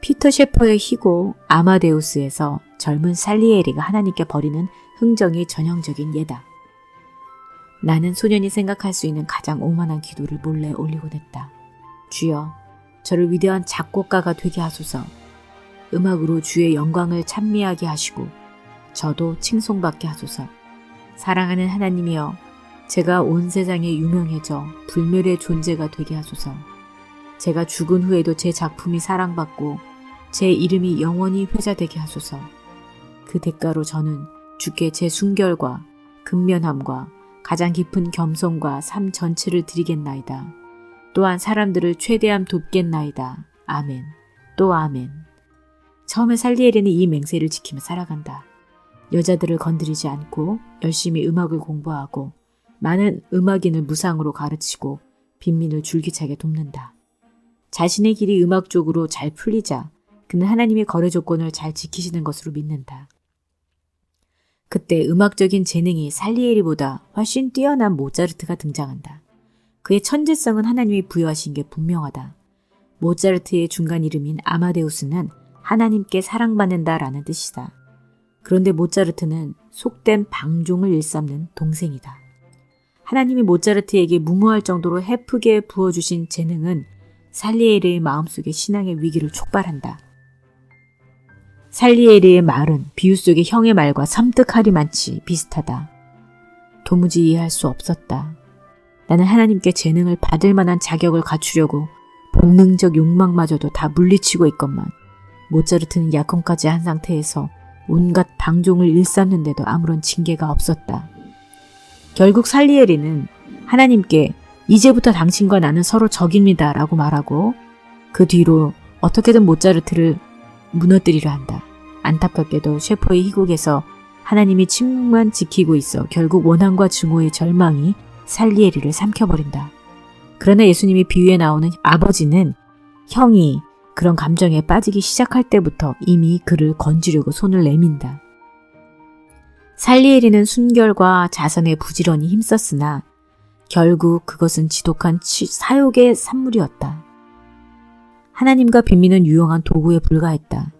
피터 셰퍼의 희고 아마데우스에서 젊은 살리에리가 하나님께 버리는 흥정이 전형적인 예다. 나는 소년이 생각할 수 있는 가장 오만한 기도를 몰래 올리곤 했다. 주여, 저를 위대한 작곡가가 되게 하소서. 음악으로 주의 영광을 찬미하게 하시고 저도 칭송받게 하소서. 사랑하는 하나님이여, 제가 온 세상에 유명해져 불멸의 존재가 되게 하소서. 제가 죽은 후에도 제 작품이 사랑받고 제 이름이 영원히 회자되게 하소서. 그 대가로 저는 주께 제 순결과 근면함과 가장 깊은 겸손과 삶 전체를 드리겠나이다. 또한 사람들을 최대한 돕겠나이다. 아멘. 또 아멘. 처음에 살리에리는 이 맹세를 지키며 살아간다. 여자들을 건드리지 않고 열심히 음악을 공부하고 많은 음악인을 무상으로 가르치고 빈민을 줄기차게 돕는다. 자신의 길이 음악 쪽으로 잘 풀리자 그는 하나님의 거래 조건을 잘 지키시는 것으로 믿는다. 그때 음악적인 재능이 살리에리보다 훨씬 뛰어난 모차르트가 등장한다. 그의 천재성은 하나님이 부여하신 게 분명하다. 모차르트의 중간 이름인 아마데우스는 하나님께 사랑받는다라는 뜻이다. 그런데 모차르트는 속된 방종을 일삼는 동생이다. 하나님이 모차르트에게 무모할 정도로 헤프게 부어주신 재능은 살리에리의 마음속에 신앙의 위기를 촉발한다. 살리에리의 말은 비유 속의 형의 말과 섬뜩하리만치 비슷하다. 도무지 이해할 수 없었다. 나는 하나님께 재능을 받을 만한 자격을 갖추려고 본능적 욕망마저도 다 물리치고 있건만 모차르트는 약혼까지 한 상태에서 온갖 방종을 일삼는데도 아무런 징계가 없었다. 결국 살리에리는 하나님께 이제부터 당신과 나는 서로 적입니다 라고 말하고 그 뒤로 어떻게든 모차르트를 무너뜨리려 한다. 안타깝게도 셰퍼의 희곡에서 하나님이 침묵만 지키고 있어 결국 원한과 증오의 절망이 살리에리를 삼켜버린다. 그러나 예수님이 비유에 나오는 아버지는 형이 그런 감정에 빠지기 시작할 때부터 이미 그를 건지려고 손을 내민다. 살리에리는 순결과 자선에 부지런히 힘썼으나 결국 그것은 지독한 사욕의 산물이었다. 하나님과 빈민은 유용한 도구에 불과했다.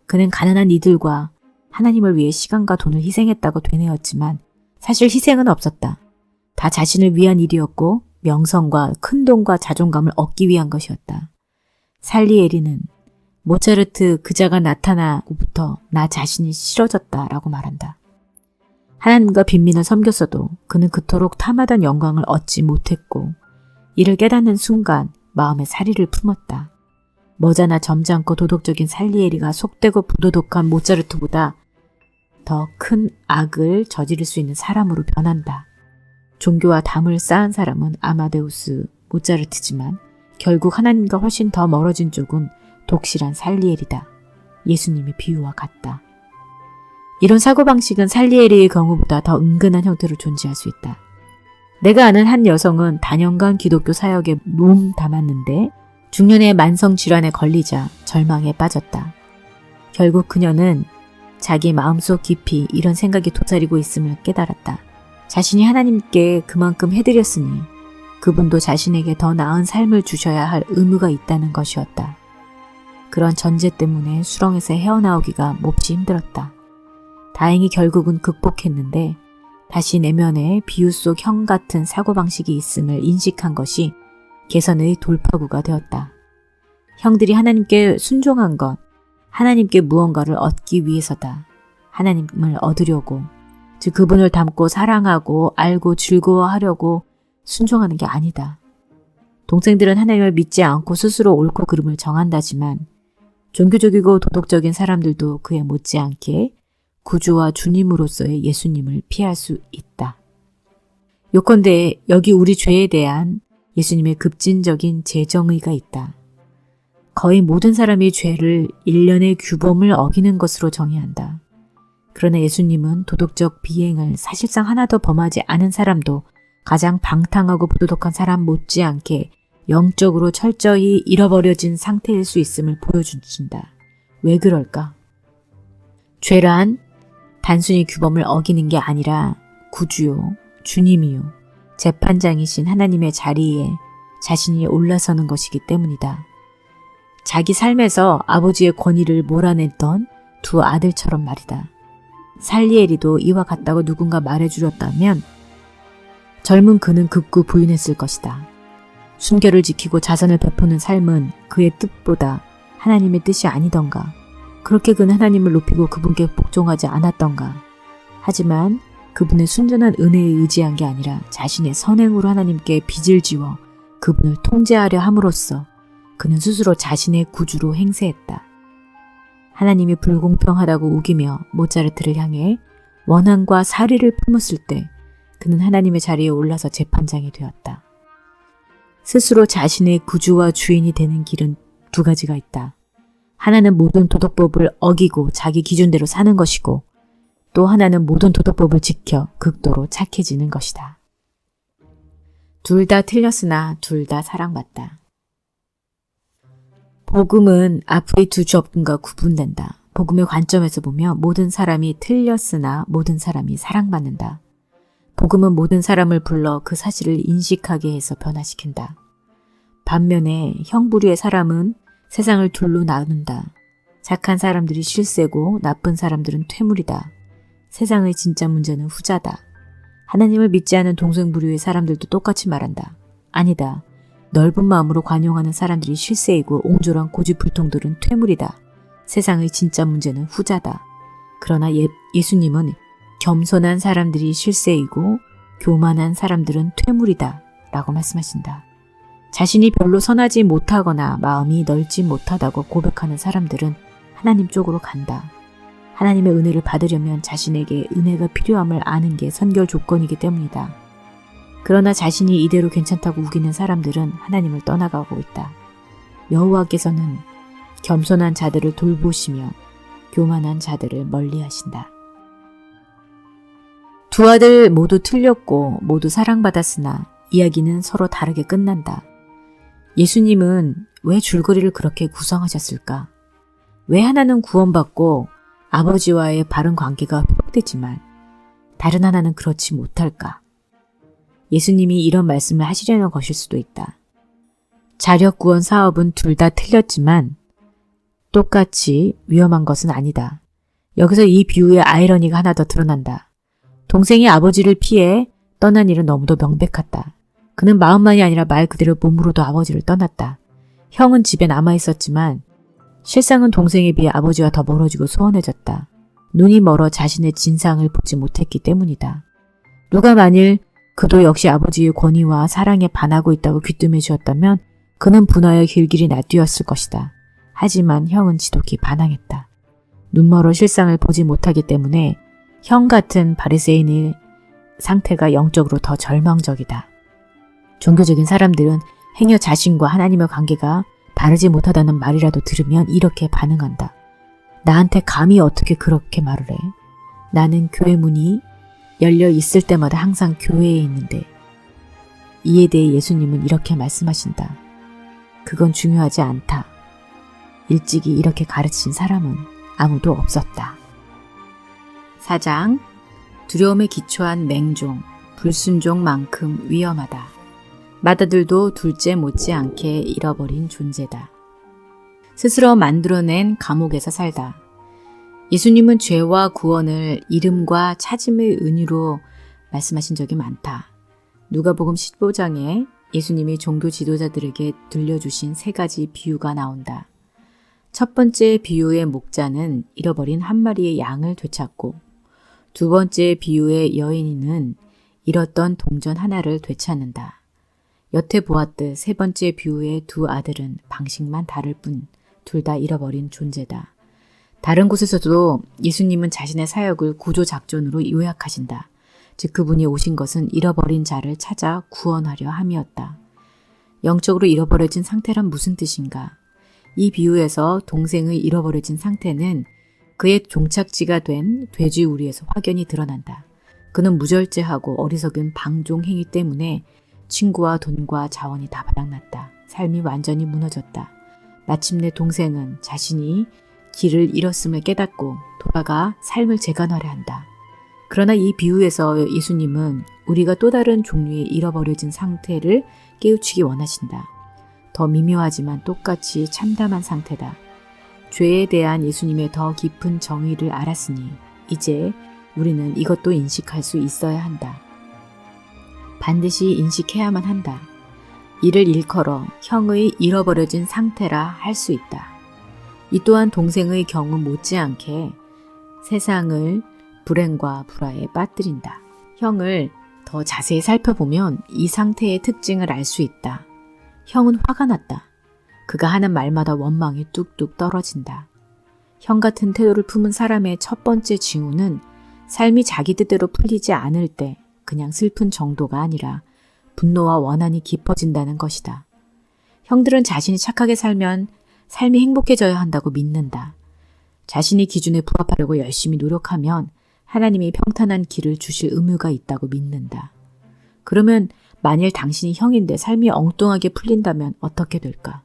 그는 가난한 이들과 하나님을 위해 시간과 돈을 희생했다고 되뇌었지만 사실 희생은 없었다. 다 자신을 위한 일이었고 명성과 큰 돈과 자존감을 얻기 위한 것이었다. 살리에리는 모차르트 그자가 나타나고부터 나 자신이 싫어졌다라고 말한다. 하나님과 빈민을 섬겼어도 그는 그토록 탐하던 영광을 얻지 못했고 이를 깨닫는 순간 마음에 사리를 품었다. 머자나 점잖고 도덕적인 살리에리가 속되고 부도덕한 모차르트보다 더 큰 악을 저지를 수 있는 사람으로 변한다. 종교와 담을 쌓은 사람은 아마데우스 모차르트지만 결국 하나님과 훨씬 더 멀어진 쪽은 독실한 살리에리다. 예수님의 비유와 같다. 이런 사고방식은 살리에리의 경우보다 더 은근한 형태로 존재할 수 있다. 내가 아는 한 여성은 다년간 기독교 사역에 몸 담았는데 중년의 만성질환에 걸리자 절망에 빠졌다. 결국 그녀는 자기 마음속 깊이 이런 생각이 도사리고 있음을 깨달았다. 자신이 하나님께 그만큼 해드렸으니 그분도 자신에게 더 나은 삶을 주셔야 할 의무가 있다는 것이었다. 그런 전제 때문에 수렁에서 헤어나오기가 몹시 힘들었다. 다행히 결국은 극복했는데 다시 내면에 비유 속 형 같은 사고방식이 있음을 인식한 것이 개선의 돌파구가 되었다. 형들이 하나님께 순종한 것, 하나님께 무언가를 얻기 위해서다. 하나님을 얻으려고, 즉 그분을 닮고 사랑하고 알고 즐거워하려고 순종하는 게 아니다. 동생들은 하나님을 믿지 않고 스스로 옳고 그름을 정한다지만 종교적이고 도덕적인 사람들도 그에 못지않게 구주와 주님으로서의 예수님을 피할 수 있다. 요컨대 여기 우리 죄에 대한 예수님의 급진적인 재정의가 있다. 거의 모든 사람이 죄를 일련의 규범을 어기는 것으로 정의한다. 그러나 예수님은 도덕적 비행을 사실상 하나도 범하지 않은 사람도 가장 방탕하고 부도덕한 사람 못지않게 영적으로 철저히 잃어버려진 상태일 수 있음을 보여주신다. 왜 그럴까? 죄란 단순히 규범을 어기는 게 아니라 구주요, 주님이요, 재판장이신 하나님의 자리에 자신이 올라서는 것이기 때문이다. 자기 삶에서 아버지의 권위를 몰아냈던 두 아들처럼 말이다. 살리에리도 이와 같다고 누군가 말해주렸다면 젊은 그는 극구 부인했을 것이다. 순결을 지키고 자선을 베푸는 삶은 그의 뜻보다 하나님의 뜻이 아니던가. 그렇게 그는 하나님을 높이고 그분께 복종하지 않았던가. 하지만 그분의 순전한 은혜에 의지한 게 아니라 자신의 선행으로 하나님께 빚을 지워 그분을 통제하려 함으로써 그는 스스로 자신의 구주로 행세했다. 하나님이 불공평하다고 우기며 모차르트를 향해 원한과 사리를 품었을 때 그는 하나님의 자리에 올라서 재판장이 되었다. 스스로 자신의 구주와 주인이 되는 길은 두 가지가 있다. 하나는 모든 도덕법을 어기고 자기 기준대로 사는 것이고 또 하나는 모든 도덕법을 지켜 극도로 착해지는 것이다. 둘 다 틀렸으나 둘 다 사랑받다. 복음은 앞의 두 접근과 구분된다. 복음의 관점에서 보며 모든 사람이 틀렸으나 모든 사람이 사랑받는다. 복음은 모든 사람을 불러 그 사실을 인식하게 해서 변화시킨다. 반면에 형부류의 사람은 세상을 둘로 나눈다. 착한 사람들이 실세고 나쁜 사람들은 퇴물이다. 세상의 진짜 문제는 후자다. 하나님을 믿지 않은 동생부류의 사람들도 똑같이 말한다. 아니다. 넓은 마음으로 관용하는 사람들이 실세이고 옹졸한 고집불통들은 퇴물이다. 세상의 진짜 문제는 후자다. 그러나 예수님은 겸손한 사람들이 실세이고 교만한 사람들은 퇴물이다 라고 말씀하신다. 자신이 별로 선하지 못하거나 마음이 넓지 못하다고 고백하는 사람들은 하나님 쪽으로 간다. 하나님의 은혜를 받으려면 자신에게 은혜가 필요함을 아는 게 선결 조건이기 때문이다. 그러나 자신이 이대로 괜찮다고 우기는 사람들은 하나님을 떠나가고 있다. 여호와께서는 겸손한 자들을 돌보시며 교만한 자들을 멀리하신다. 두 아들 모두 틀렸고 모두 사랑받았으나 이야기는 서로 다르게 끝난다. 예수님은 왜 줄거리를 그렇게 구성하셨을까? 왜 하나는 구원받고 아버지와의 바른 관계가 회복되지만 다른 하나는 그렇지 못할까? 예수님이 이런 말씀을 하시려는 것일 수도 있다. 자력구원 사업은 둘 다 틀렸지만 똑같이 위험한 것은 아니다. 여기서 이 비유의 아이러니가 하나 더 드러난다. 동생이 아버지를 피해 떠난 일은 너무도 명백했다. 그는 마음만이 아니라 말 그대로 몸으로도 아버지를 떠났다. 형은 집에 남아있었지만 실상은 동생에 비해 아버지와 더 멀어지고 소원해졌다. 눈이 멀어 자신의 진상을 보지 못했기 때문이다. 누가 만일 그도 역시 아버지의 권위와 사랑에 반하고 있다고 귀뜸해 주었다면 그는 분하여 길길이 낯뛰었을 것이다. 하지만 형은 지독히 반항했다. 눈멀어 실상을 보지 못하기 때문에 형 같은 바리새인의 상태가 영적으로 더 절망적이다. 종교적인 사람들은 행여 자신과 하나님의 관계가 바르지 못하다는 말이라도 들으면 이렇게 반응한다. 나한테 감히 어떻게 그렇게 말을 해? 나는 교회 문이 열려 있을 때마다 항상 교회에 있는데. 이에 대해 예수님은 이렇게 말씀하신다. 그건 중요하지 않다. 일찍이 이렇게 가르친 사람은 아무도 없었다. 4장 두려움에 기초한 맹종, 불순종만큼 위험하다. 맏아들도 둘째 못지않게 잃어버린 존재다. 스스로 만들어낸 감옥에서 살다. 예수님은 죄와 구원을 이름과 찾음의 은유로 말씀하신 적이 많다. 누가복음 15장에 예수님이 종교 지도자들에게 들려주신 3가지 비유가 나온다. 첫 번째 비유의 목자는 잃어버린 한 마리의 양을 되찾고, 두 번째 비유의 여인은 잃었던 동전 하나를 되찾는다. 여태 보았듯 세 번째 비유의 두 아들은 방식만 다를 뿐 둘 다 잃어버린 존재다. 다른 곳에서도 예수님은 자신의 사역을 구조작전으로 요약하신다. 즉 그분이 오신 것은 잃어버린 자를 찾아 구원하려 함이었다. 영적으로 잃어버려진 상태란 무슨 뜻인가? 이 비유에서 동생의 잃어버려진 상태는 그의 종착지가 된 돼지우리에서 확연히 드러난다. 그는 무절제하고 어리석은 방종 행위 때문에 친구와 돈과 자원이 다 바닥났다. 삶이 완전히 무너졌다. 마침내 동생은 자신이 길을 잃었음을 깨닫고 돌아가 삶을 재건하려 한다. 그러나 이 비유에서 예수님은 우리가 또 다른 종류의 잃어버려진 상태를 깨우치기 원하신다. 더 미묘하지만 똑같이 참담한 상태다. 죄에 대한 예수님의 더 깊은 정의를 알았으니 이제 우리는 이것도 인식할 수 있어야 한다. 반드시 인식해야만 한다. 이를 일컬어 형의 잃어버려진 상태라 할 수 있다. 이 또한 동생의 경우 못지않게 세상을 불행과 불화에 빠뜨린다. 형을 더 자세히 살펴보면 이 상태의 특징을 알 수 있다. 형은 화가 났다. 그가 하는 말마다 원망이 뚝뚝 떨어진다. 형 같은 태도를 품은 사람의 첫 번째 징후는 삶이 자기 뜻대로 풀리지 않을 때 그냥 슬픈 정도가 아니라 분노와 원한이 깊어진다는 것이다. 형들은 자신이 착하게 살면 삶이 행복해져야 한다고 믿는다. 자신이 기준에 부합하려고 열심히 노력하면 하나님이 평탄한 길을 주실 의무가 있다고 믿는다. 그러면 만일 당신이 형인데 삶이 엉뚱하게 풀린다면 어떻게 될까?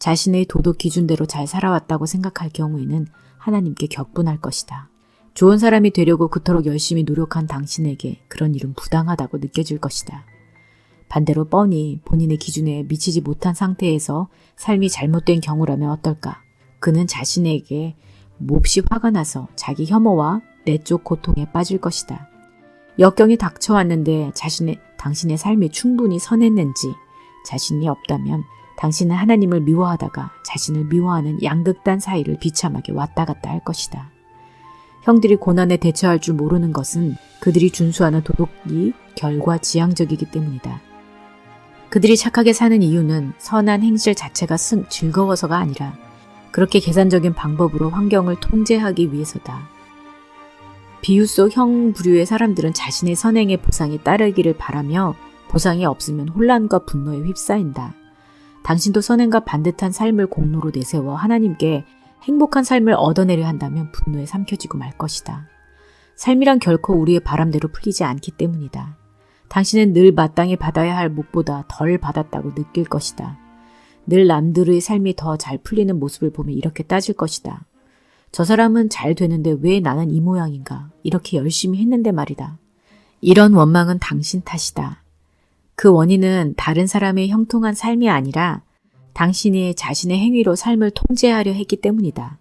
자신의 도덕 기준대로 잘 살아왔다고 생각할 경우에는 하나님께 격분할 것이다. 좋은 사람이 되려고 그토록 열심히 노력한 당신에게 그런 일은 부당하다고 느껴질 것이다. 반대로 뻔히 본인의 기준에 미치지 못한 상태에서 삶이 잘못된 경우라면 어떨까? 그는 자신에게 몹시 화가 나서 자기 혐오와 내적 고통에 빠질 것이다. 역경이 닥쳐왔는데 당신의 삶이 충분히 선했는지 자신이 없다면 당신은 하나님을 미워하다가 자신을 미워하는 양극단 사이를 비참하게 왔다 갔다 할 것이다. 형들이 고난에 대처할 줄 모르는 것은 그들이 준수하는 도덕이 결과 지향적이기 때문이다. 그들이 착하게 사는 이유는 선한 행실 자체가 즐거워서가 아니라 그렇게 계산적인 방법으로 환경을 통제하기 위해서다. 비유 속 형 부류의 사람들은 자신의 선행의 보상이 따르기를 바라며 보상이 없으면 혼란과 분노에 휩싸인다. 당신도 선행과 반듯한 삶을 공로로 내세워 하나님께 행복한 삶을 얻어내려 한다면 분노에 삼켜지고 말 것이다. 삶이란 결코 우리의 바람대로 풀리지 않기 때문이다. 당신은 늘 마땅히 받아야 할 몫보다 덜 받았다고 느낄 것이다. 늘 남들의 삶이 더 잘 풀리는 모습을 보면 이렇게 따질 것이다. 저 사람은 잘 되는데 왜 나는 이 모양인가? 이렇게 열심히 했는데 말이다. 이런 원망은 당신 탓이다. 그 원인은 다른 사람의 형통한 삶이 아니라 당신이 자신의 행위로 삶을 통제하려 했기 때문이다.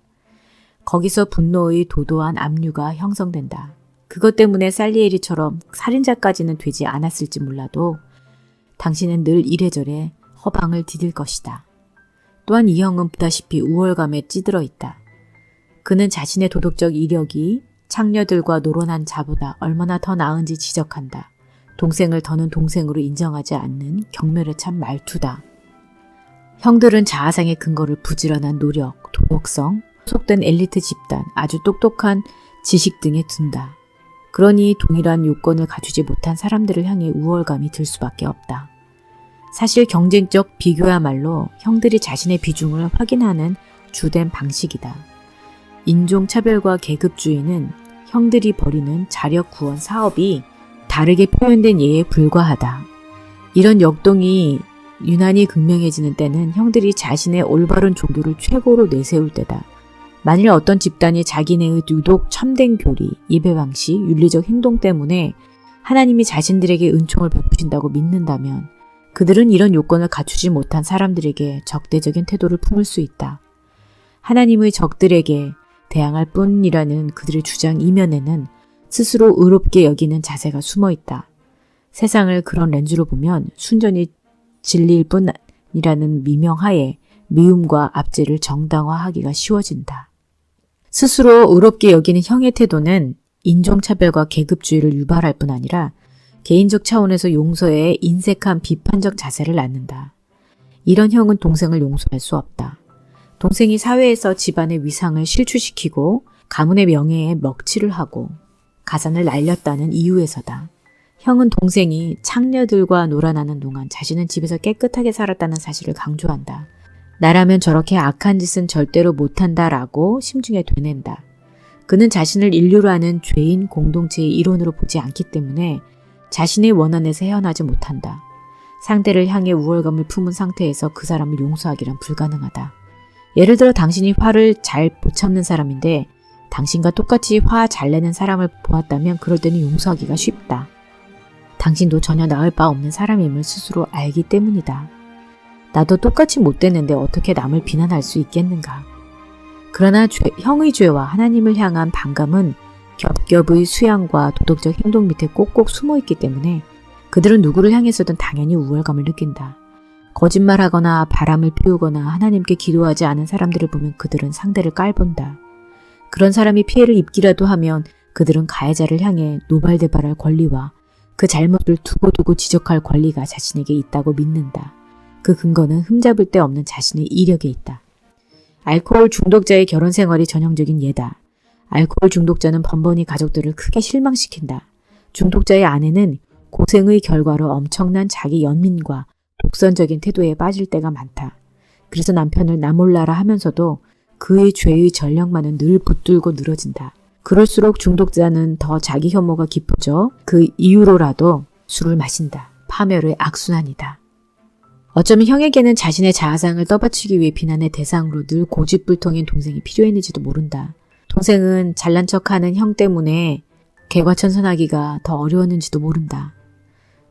거기서 분노의 도도한 압류가 형성된다. 그것 때문에 살리에리처럼 살인자까지는 되지 않았을지 몰라도 당신은 늘 이래저래 허방을 디딜 것이다. 또한 이 형은 보다시피 우월감에 찌들어 있다. 그는 자신의 도덕적 이력이 창녀들과 노론한 자보다 얼마나 더 나은지 지적한다. 동생을 더는 동생으로 인정하지 않는 경멸에 찬 말투다. 형들은 자아상의 근거를 부지런한 노력, 도덕성, 소속된 엘리트 집단, 아주 똑똑한 지식 등에 둔다. 그러니 동일한 요건을 갖추지 못한 사람들을 향해 우월감이 들 수밖에 없다. 사실 경쟁적 비교야말로 형들이 자신의 비중을 확인하는 주된 방식이다. 인종차별과 계급주의는 형들이 벌이는 자력구원 사업이 다르게 표현된 예에 불과하다. 이런 역동이 유난히 극명해지는 때는 형들이 자신의 올바른 종교를 최고로 내세울 때다. 만일 어떤 집단이 자기네의 유독 참된 교리, 예배방식, 윤리적 행동 때문에 하나님이 자신들에게 은총을 베푸신다고 믿는다면 그들은 이런 요건을 갖추지 못한 사람들에게 적대적인 태도를 품을 수 있다. 하나님의 적들에게 대항할 뿐이라는 그들의 주장 이면에는 스스로 의롭게 여기는 자세가 숨어 있다. 세상을 그런 렌즈로 보면 순전히 진리일 뿐이라는 미명하에 미움과 압제를 정당화하기가 쉬워진다. 스스로 의롭게 여기는 형의 태도는 인종차별과 계급주의를 유발할 뿐 아니라 개인적 차원에서 용서에 인색한 비판적 자세를 낳는다. 이런 형은 동생을 용서할 수 없다. 동생이 사회에서 집안의 위상을 실추시키고 가문의 명예에 먹칠을 하고 가산을 날렸다는 이유에서다. 형은 동생이 창녀들과 놀아나는 동안 자신은 집에서 깨끗하게 살았다는 사실을 강조한다. 나라면 저렇게 악한 짓은 절대로 못한다라고 심중에 되낸다. 그는 자신을 인류로 하는 죄인 공동체의 일원으로 보지 않기 때문에 자신의 원한에서 헤어나지 못한다. 상대를 향해 우월감을 품은 상태에서 그 사람을 용서하기란 불가능하다. 예를 들어 당신이 화를 잘 못 참는 사람인데 당신과 똑같이 화 잘 내는 사람을 보았다면 그럴 때는 용서하기가 쉽다. 당신도 전혀 나을 바 없는 사람임을 스스로 알기 때문이다. 나도 똑같이 못됐는데 어떻게 남을 비난할 수 있겠는가. 그러나 형의 죄와 하나님을 향한 반감은 겹겹의 수양과 도덕적 행동 밑에 꼭꼭 숨어있기 때문에 그들은 누구를 향해서든 당연히 우월감을 느낀다. 거짓말하거나 바람을 피우거나 하나님께 기도하지 않은 사람들을 보면 그들은 상대를 깔본다. 그런 사람이 피해를 입기라도 하면 그들은 가해자를 향해 노발대발할 권리와 그 잘못을 두고두고 지적할 권리가 자신에게 있다고 믿는다. 그 근거는 흠잡을 데 없는 자신의 이력에 있다. 알코올 중독자의 결혼 생활이 전형적인 예다. 알코올 중독자는 번번이 가족들을 크게 실망시킨다. 중독자의 아내는 고생의 결과로 엄청난 자기 연민과 독선적인 태도에 빠질 때가 많다. 그래서 남편을 나 몰라라 하면서도 그의 죄의 전력만은 늘 붙들고 늘어진다. 그럴수록 중독자는 더 자기 혐오가 깊어져 그 이유로라도 술을 마신다. 파멸의 악순환이다. 어쩌면 형에게는 자신의 자아상을 떠받치기 위해 비난의 대상으로 늘 고집불통인 동생이 필요했는지도 모른다. 동생은 잘난 척하는 형 때문에 개과천선하기가 더 어려웠는지도 모른다.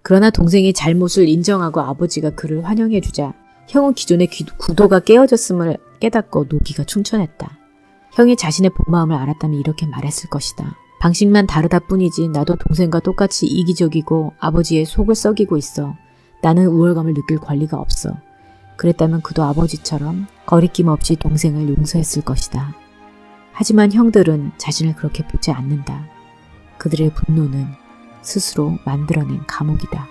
그러나 동생이 잘못을 인정하고 아버지가 그를 환영해주자 형은 기존의 구도가 깨어졌음을 깨닫고 노기가 충천했다. 형이 자신의 본 마음을 알았다면 이렇게 말했을 것이다. 방식만 다르다 뿐이지 나도 동생과 똑같이 이기적이고 아버지의 속을 썩이고 있어. 나는 우월감을 느낄 권리가 없어. 그랬다면 그도 아버지처럼 거리낌 없이 동생을 용서했을 것이다. 하지만 형들은 자신을 그렇게 보지 않는다. 그들의 분노는 스스로 만들어낸 감옥이다.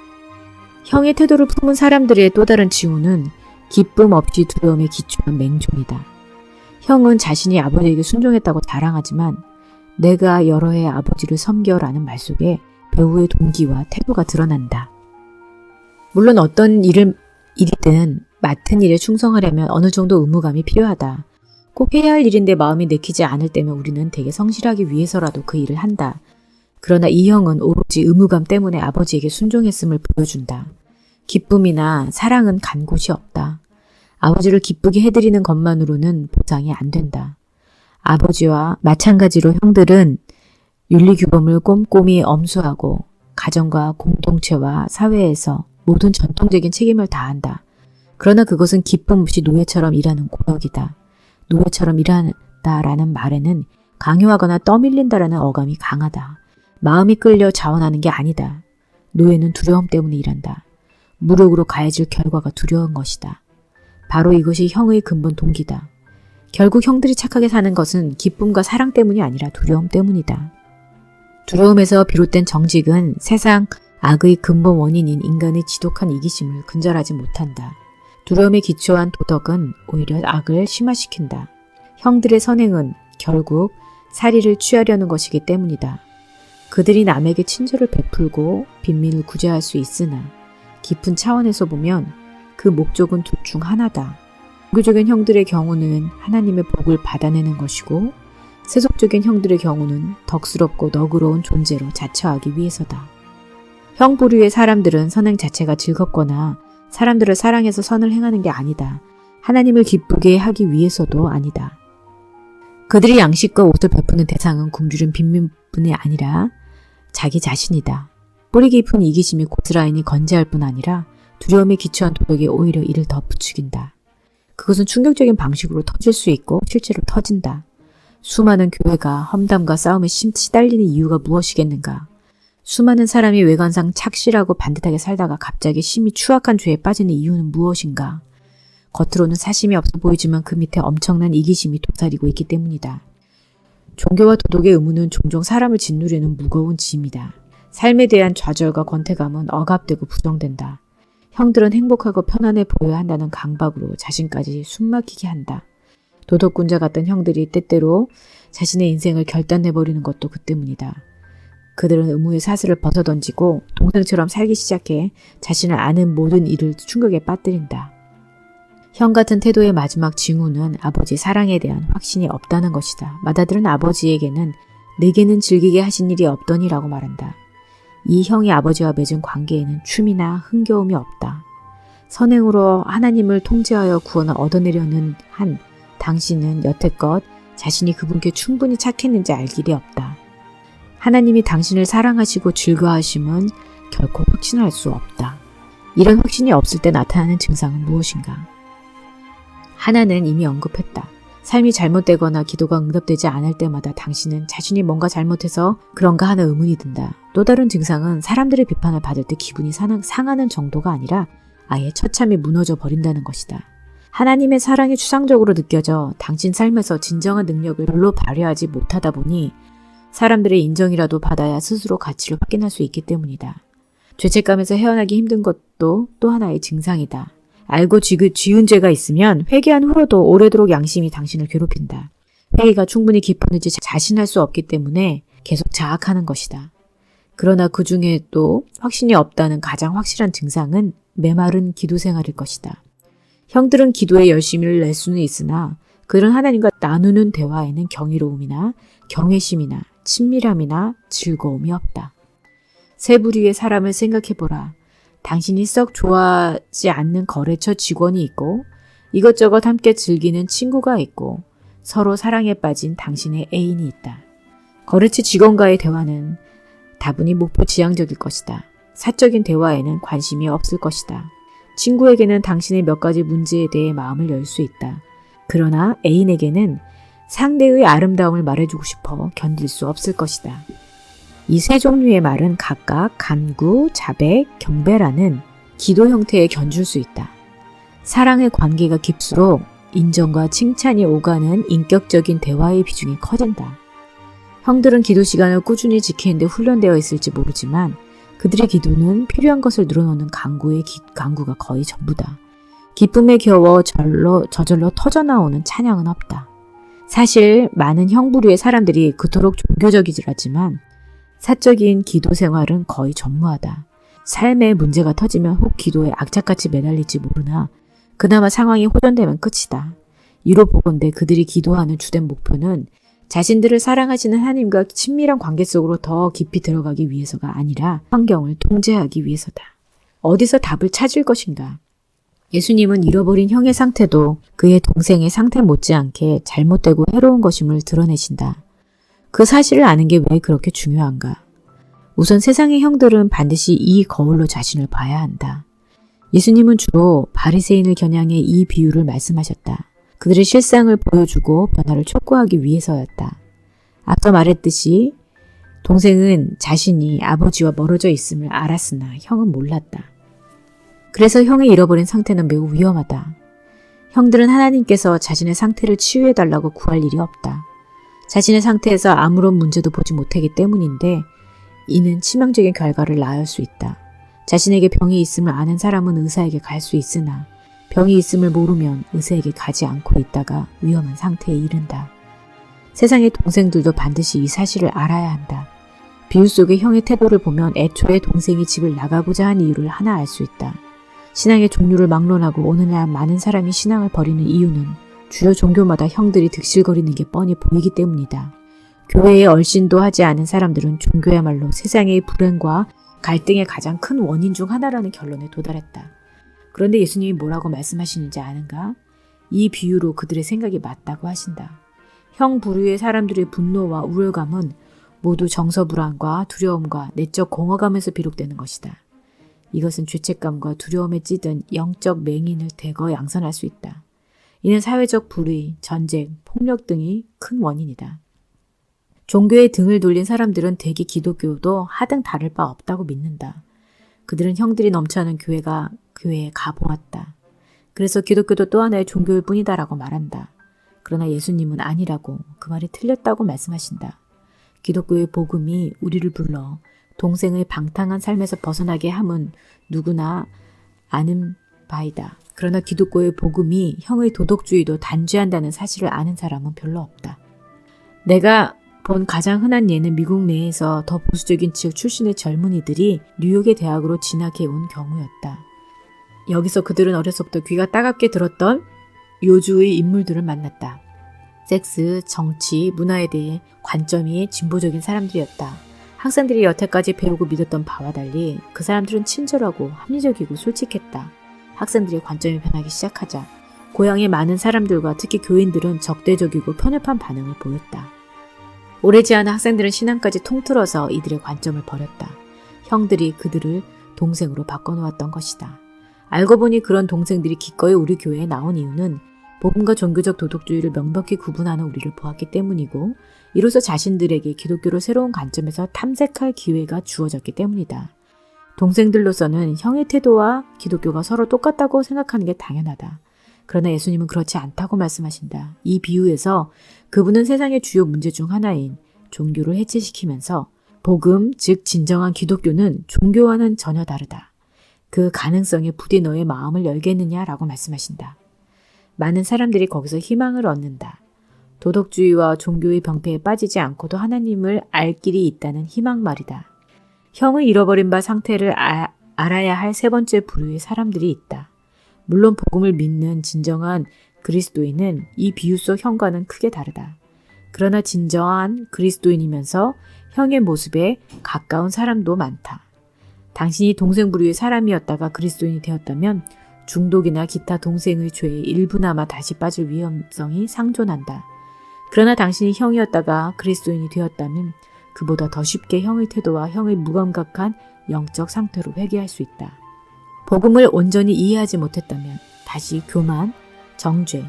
형의 태도를 품은 사람들의 또 다른 징후는 기쁨 없이 두려움에 기초한 맹종이다. 형은 자신이 아버지에게 순종했다고 자랑하지만 내가 여러 해 아버지를 섬겨라는 말 속에 배우의 동기와 태도가 드러난다. 물론 어떤 일이든 맡은 일에 충성하려면 어느 정도 의무감이 필요하다. 꼭 해야 할 일인데 마음이 내키지 않을 때면 우리는 되게 성실하기 위해서라도 그 일을 한다. 그러나 이 형은 오로지 의무감 때문에 아버지에게 순종했음을 보여준다. 기쁨이나 사랑은 간 곳이 없다. 아버지를 기쁘게 해드리는 것만으로는 보상이 안 된다. 아버지와 마찬가지로 형들은 윤리규범을 꼼꼼히 엄수하고 가정과 공동체와 사회에서 모든 전통적인 책임을 다한다. 그러나 그것은 기쁨 없이 노예처럼 일하는 고역이다. 노예처럼 일한다라는 말에는 강요하거나 떠밀린다라는 어감이 강하다. 마음이 끌려 자원하는 게 아니다. 노예는 두려움 때문에 일한다. 무력으로 가해질 결과가 두려운 것이다. 바로 이것이 형의 근본 동기다. 결국 형들이 착하게 사는 것은 기쁨과 사랑 때문이 아니라 두려움 때문이다. 두려움에서 비롯된 정직은 세상 악의 근본 원인인 인간의 지독한 이기심을 근절하지 못한다. 두려움에 기초한 도덕은 오히려 악을 심화시킨다. 형들의 선행은 결국 사리를 취하려는 것이기 때문이다. 그들이 남에게 친절을 베풀고 빈민을 구제할 수 있으나 깊은 차원에서 보면 그 목적은 둘 중 하나다. 종교적인 형들의 경우는 하나님의 복을 받아내는 것이고 세속적인 형들의 경우는 덕스럽고 너그러운 존재로 자처하기 위해서다. 형 부류의 사람들은 선행 자체가 즐겁거나 사람들을 사랑해서 선을 행하는 게 아니다. 하나님을 기쁘게 하기 위해서도 아니다. 그들이 양식과 옷을 베푸는 대상은 굶주린 빈민뿐이 아니라 자기 자신이다. 뿌리 깊은 이기심이 고스란히 건재할 뿐 아니라 두려움에 기초한 도덕이 오히려 이를 더 부추긴다. 그것은 충격적인 방식으로 터질 수 있고 실제로 터진다. 수많은 교회가 험담과 싸움에 시달리는 이유가 무엇이겠는가? 수많은 사람이 외관상 착실하고 반듯하게 살다가 갑자기 심히 추악한 죄에 빠지는 이유는 무엇인가? 겉으로는 사심이 없어 보이지만 그 밑에 엄청난 이기심이 도사리고 있기 때문이다. 종교와 도덕의 의무는 종종 사람을 짓누르는 무거운 짐이다. 삶에 대한 좌절과 권태감은 억압되고 부정된다. 형들은 행복하고 편안해 보여야 한다는 강박으로 자신까지 숨막히게 한다. 도덕군자 같은 형들이 때때로 자신의 인생을 결단내버리는 것도 그 때문이다. 그들은 의무의 사슬을 벗어던지고 동생처럼 살기 시작해 자신을 아는 모든 일을 충격에 빠뜨린다. 형 같은 태도의 마지막 징후는 아버지 사랑에 대한 확신이 없다는 것이다. 맏아들은 아버지에게는 내게는 즐기게 하신 일이 없더니라고 말한다. 이 형이 아버지와 맺은 관계에는 춤이나 흥겨움이 없다. 선행으로 하나님을 통제하여 구원을 얻어내려는 한 당신은 여태껏 자신이 그분께 충분히 착했는지 알 길이 없다. 하나님이 당신을 사랑하시고 즐거워하심은 결코 확신할 수 없다. 이런 확신이 없을 때 나타나는 증상은 무엇인가? 하나는 이미 언급했다. 삶이 잘못되거나 기도가 응답되지 않을 때마다 당신은 자신이 뭔가 잘못해서 그런가 하는 의문이 든다. 또 다른 증상은 사람들의 비판을 받을 때 기분이 상하는 정도가 아니라 아예 처참히 무너져 버린다는 것이다. 하나님의 사랑이 추상적으로 느껴져 당신 삶에서 진정한 능력을 별로 발휘하지 못하다 보니 사람들의 인정이라도 받아야 스스로 가치를 확인할 수 있기 때문이다. 죄책감에서 헤어나기 힘든 것도 또 하나의 증상이다. 알고 지은 죄가 있으면 회개한 후로도 오래도록 양심이 당신을 괴롭힌다. 회개가 충분히 깊었는지 자신할 수 없기 때문에 계속 자학하는 것이다. 그러나 그 중에 또 확신이 없다는 가장 확실한 증상은 메마른 기도 생활일 것이다. 형들은 기도에 열심히를 낼 수는 있으나 그들은 하나님과 나누는 대화에는 경이로움이나 경외심이나 친밀함이나 즐거움이 없다. 세 부류의 사람을 생각해보라. 당신이 썩 좋아하지 않는 거래처 직원이 있고 이것저것 함께 즐기는 친구가 있고 서로 사랑에 빠진 당신의 애인이 있다. 거래처 직원과의 대화는 다분히 목표지향적일 것이다. 사적인 대화에는 관심이 없을 것이다. 친구에게는 당신의 몇 가지 문제에 대해 마음을 열 수 있다. 그러나 애인에게는 상대의 아름다움을 말해주고 싶어 견딜 수 없을 것이다. 이 세 종류의 말은 각각 간구, 자백, 경배라는 기도 형태에 견줄 수 있다. 사랑의 관계가 깊수록 인정과 칭찬이 오가는 인격적인 대화의 비중이 커진다. 형들은 기도 시간을 꾸준히 지키는데 훈련되어 있을지 모르지만 그들의 기도는 필요한 것을 늘어놓는 간구가 거의 전부다. 기쁨에 겨워 저절로 터져나오는 찬양은 없다. 사실 많은 형부류의 사람들이 그토록 종교적이지라지만 사적인 기도 생활은 거의 전무하다. 삶에 문제가 터지면 혹 기도에 악착같이 매달릴지 모르나 그나마 상황이 호전되면 끝이다. 이로 보건대 그들이 기도하는 주된 목표는 자신들을 사랑하시는 하나님과 친밀한 관계 속으로 더 깊이 들어가기 위해서가 아니라 환경을 통제하기 위해서다. 어디서 답을 찾을 것인가? 예수님은 잃어버린 형의 상태도 그의 동생의 상태 못지않게 잘못되고 해로운 것임을 드러내신다. 그 사실을 아는 게 왜 그렇게 중요한가? 우선 세상의 형들은 반드시 이 거울로 자신을 봐야 한다. 예수님은 주로 바리새인을 겨냥해 이 비유를 말씀하셨다. 그들의 실상을 보여주고 변화를 촉구하기 위해서였다. 앞서 말했듯이 동생은 자신이 아버지와 멀어져 있음을 알았으나 형은 몰랐다. 그래서 형이 잃어버린 상태는 매우 위험하다. 형들은 하나님께서 자신의 상태를 치유해달라고 구할 일이 없다. 자신의 상태에서 아무런 문제도 보지 못하기 때문인데 이는 치명적인 결과를 낳을 수 있다. 자신에게 병이 있음을 아는 사람은 의사에게 갈 수 있으나 병이 있음을 모르면 의사에게 가지 않고 있다가 위험한 상태에 이른다. 세상의 동생들도 반드시 이 사실을 알아야 한다. 비유 속의 형의 태도를 보면 애초에 동생이 집을 나가고자 한 이유를 하나 알 수 있다. 신앙의 종류를 막론하고 오늘날 많은 사람이 신앙을 버리는 이유는 주요 종교마다 형들이 득실거리는 게 뻔히 보이기 때문이다. 교회에 얼씬도 하지 않은 사람들은 종교야말로 세상의 불행과 갈등의 가장 큰 원인 중 하나라는 결론에 도달했다. 그런데 예수님이 뭐라고 말씀하시는지 아는가? 이 비유로 그들의 생각이 맞다고 하신다. 형 부류의 사람들의 분노와 우울감은 모두 정서불안과 두려움과 내적 공허감에서 비롯되는 것이다. 이것은 죄책감과 두려움에 찌든 영적 맹인을 대거 양산할 수 있다. 이는 사회적 불의, 전쟁, 폭력 등이 큰 원인이다. 종교에 등을 돌린 사람들은 대개 기독교도 하등 다를 바 없다고 믿는다. 그들은 형들이 넘쳐나는 교회에 가보았다. 그래서 기독교도 또 하나의 종교일 뿐이다라고 말한다. 그러나 예수님은 아니라고, 그 말이 틀렸다고 말씀하신다. 기독교의 복음이 우리를 불러 동생의 방탕한 삶에서 벗어나게 함은 누구나 아는 바이다. 그러나 기독교의 복음이 형의 도덕주의도 단죄한다는 사실을 아는 사람은 별로 없다. 내가 본 가장 흔한 예는 미국 내에서 더 보수적인 지역 출신의 젊은이들이 뉴욕의 대학으로 진학해온 경우였다. 여기서 그들은 어려서부터 귀가 따갑게 들었던 요주의 인물들을 만났다. 섹스, 정치, 문화에 대해 관점이 진보적인 사람들이었다. 학생들이 여태까지 배우고 믿었던 바와 달리 그 사람들은 친절하고 합리적이고 솔직했다. 학생들의 관점이 변하기 시작하자 고향의 많은 사람들과 특히 교인들은 적대적이고 편협한 반응을 보였다. 오래지 않은 학생들은 신앙까지 통틀어서 이들의 관점을 버렸다. 형들이 그들을 동생으로 바꿔놓았던 것이다. 알고 보니 그런 동생들이 기꺼이 우리 교회에 나온 이유는 복음과 종교적 도덕주의를 명백히 구분하는 우리를 보았기 때문이고 이로써 자신들에게 기독교를 새로운 관점에서 탐색할 기회가 주어졌기 때문이다. 동생들로서는 형의 태도와 기독교가 서로 똑같다고 생각하는 게 당연하다. 그러나 예수님은 그렇지 않다고 말씀하신다. 이 비유에서 그분은 세상의 주요 문제 중 하나인 종교를 해체시키면서 복음, 즉 진정한 기독교는 종교와는 전혀 다르다. 그 가능성에 부디 너의 마음을 열겠느냐라고 말씀하신다. 많은 사람들이 거기서 희망을 얻는다. 도덕주의와 종교의 병폐에 빠지지 않고도 하나님을 알 길이 있다는 희망 말이다. 형을 잃어버린 바 상태를 알아야 할 세 번째 부류의 사람들이 있다. 물론 복음을 믿는 진정한 그리스도인은 이 비유 속 형과는 크게 다르다. 그러나 진정한 그리스도인이면서 형의 모습에 가까운 사람도 많다. 당신이 동생 부류의 사람이었다가 그리스도인이 되었다면 중독이나 기타 동생의 죄에 일부나마 다시 빠질 위험성이 상존한다. 그러나 당신이 형이었다가 그리스도인이 되었다면 그보다 더 쉽게 형의 태도와 형의 무감각한 영적 상태로 회귀할 수 있다. 복음을 온전히 이해하지 못했다면 다시 교만, 정죄,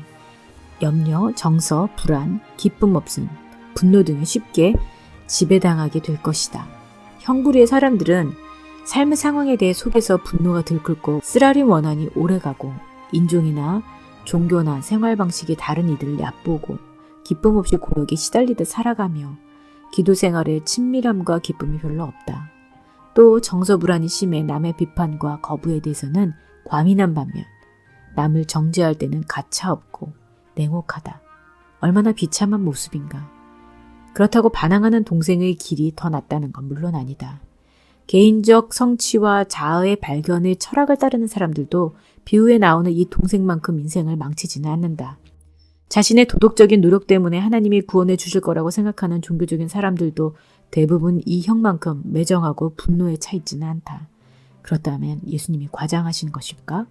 염려, 정서, 불안, 기쁨 없음, 분노 등에 쉽게 지배당하게 될 것이다. 형부류의 사람들은 삶의 상황에 대해 속에서 분노가 들끓고 쓰라린 원한이 오래가고 인종이나 종교나 생활 방식이 다른 이들을 얕보고 기쁨 없이 고역에 시달리듯 살아가며 기도 생활에 친밀함과 기쁨이 별로 없다. 또 정서 불안이 심해 남의 비판과 거부에 대해서는 과민한 반면 남을 정죄할 때는 가차없고 냉혹하다. 얼마나 비참한 모습인가. 그렇다고 반항하는 동생의 길이 더 낫다는 건 물론 아니다. 개인적 성취와 자아의 발견의 철학을 따르는 사람들도 비유에 나오는 이 동생만큼 인생을 망치지는 않는다. 자신의 도덕적인 노력 때문에 하나님이 구원해 주실 거라고 생각하는 종교적인 사람들도 대부분 이 형만큼 매정하고 분노에 차 있지는 않다. 그렇다면 예수님이 과장하신 것일까?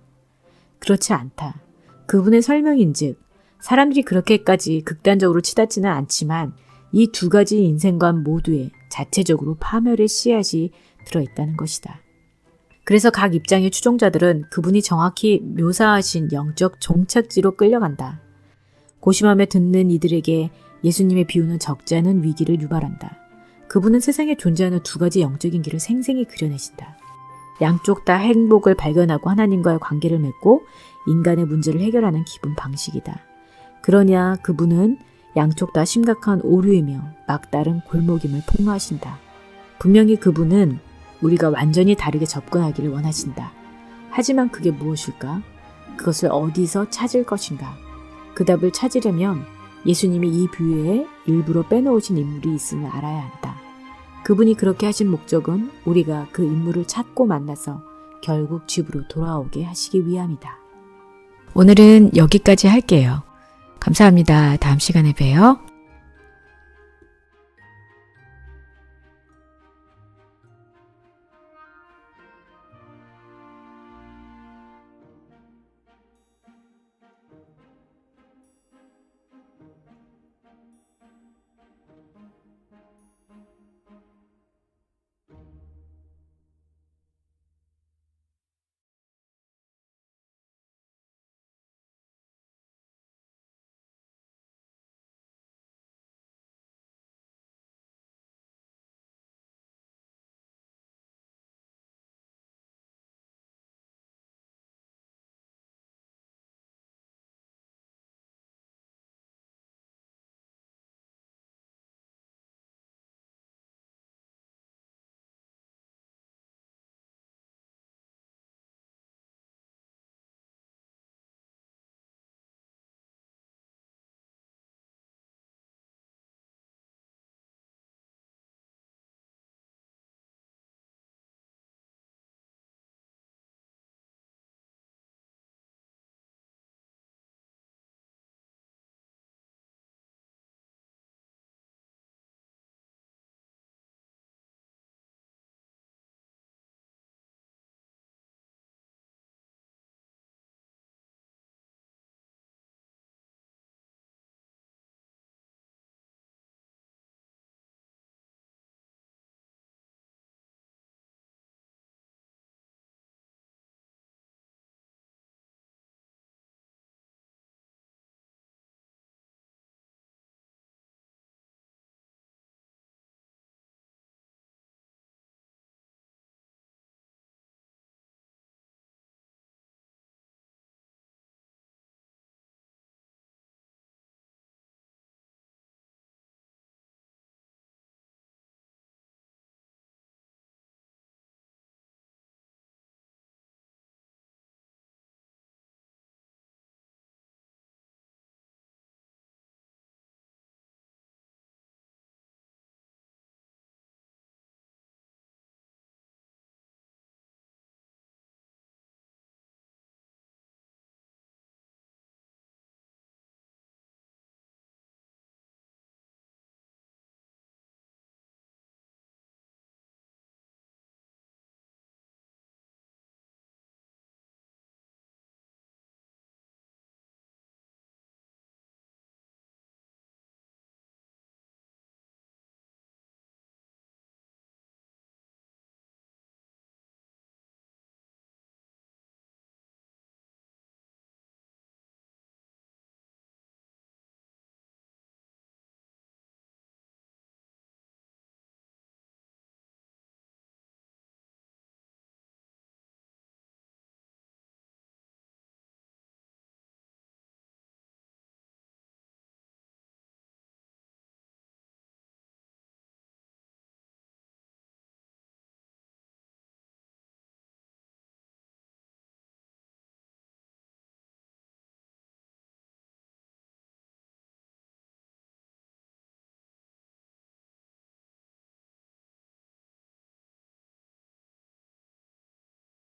그렇지 않다. 그분의 설명인즉 사람들이 그렇게까지 극단적으로 치닫지는 않지만 이 두 가지 인생관 모두에 자체적으로 파멸의 씨앗이 들어있다는 것이다. 그래서 각 입장의 추종자들은 그분이 정확히 묘사하신 영적 종착지로 끌려간다. 고심하며 듣는 이들에게 예수님의 비유는 적지 않은 위기를 유발한다. 그분은 세상에 존재하는 두 가지 영적인 길을 생생히 그려내신다. 양쪽 다 행복을 발견하고 하나님과의 관계를 맺고 인간의 문제를 해결하는 기본 방식이다. 그러냐 그분은 양쪽 다 심각한 오류이며 막다른 골목임을 폭로하신다. 분명히 그분은 우리가 완전히 다르게 접근하기를 원하신다. 하지만 그게 무엇일까? 그것을 어디서 찾을 것인가? 그 답을 찾으려면 예수님이 이 비유에 일부러 빼놓으신 인물이 있음을 알아야 한다. 그분이 그렇게 하신 목적은 우리가 그 인물을 찾고 만나서 결국 집으로 돌아오게 하시기 위함이다. 오늘은 여기까지 할게요. 감사합니다. 다음 시간에 봬요.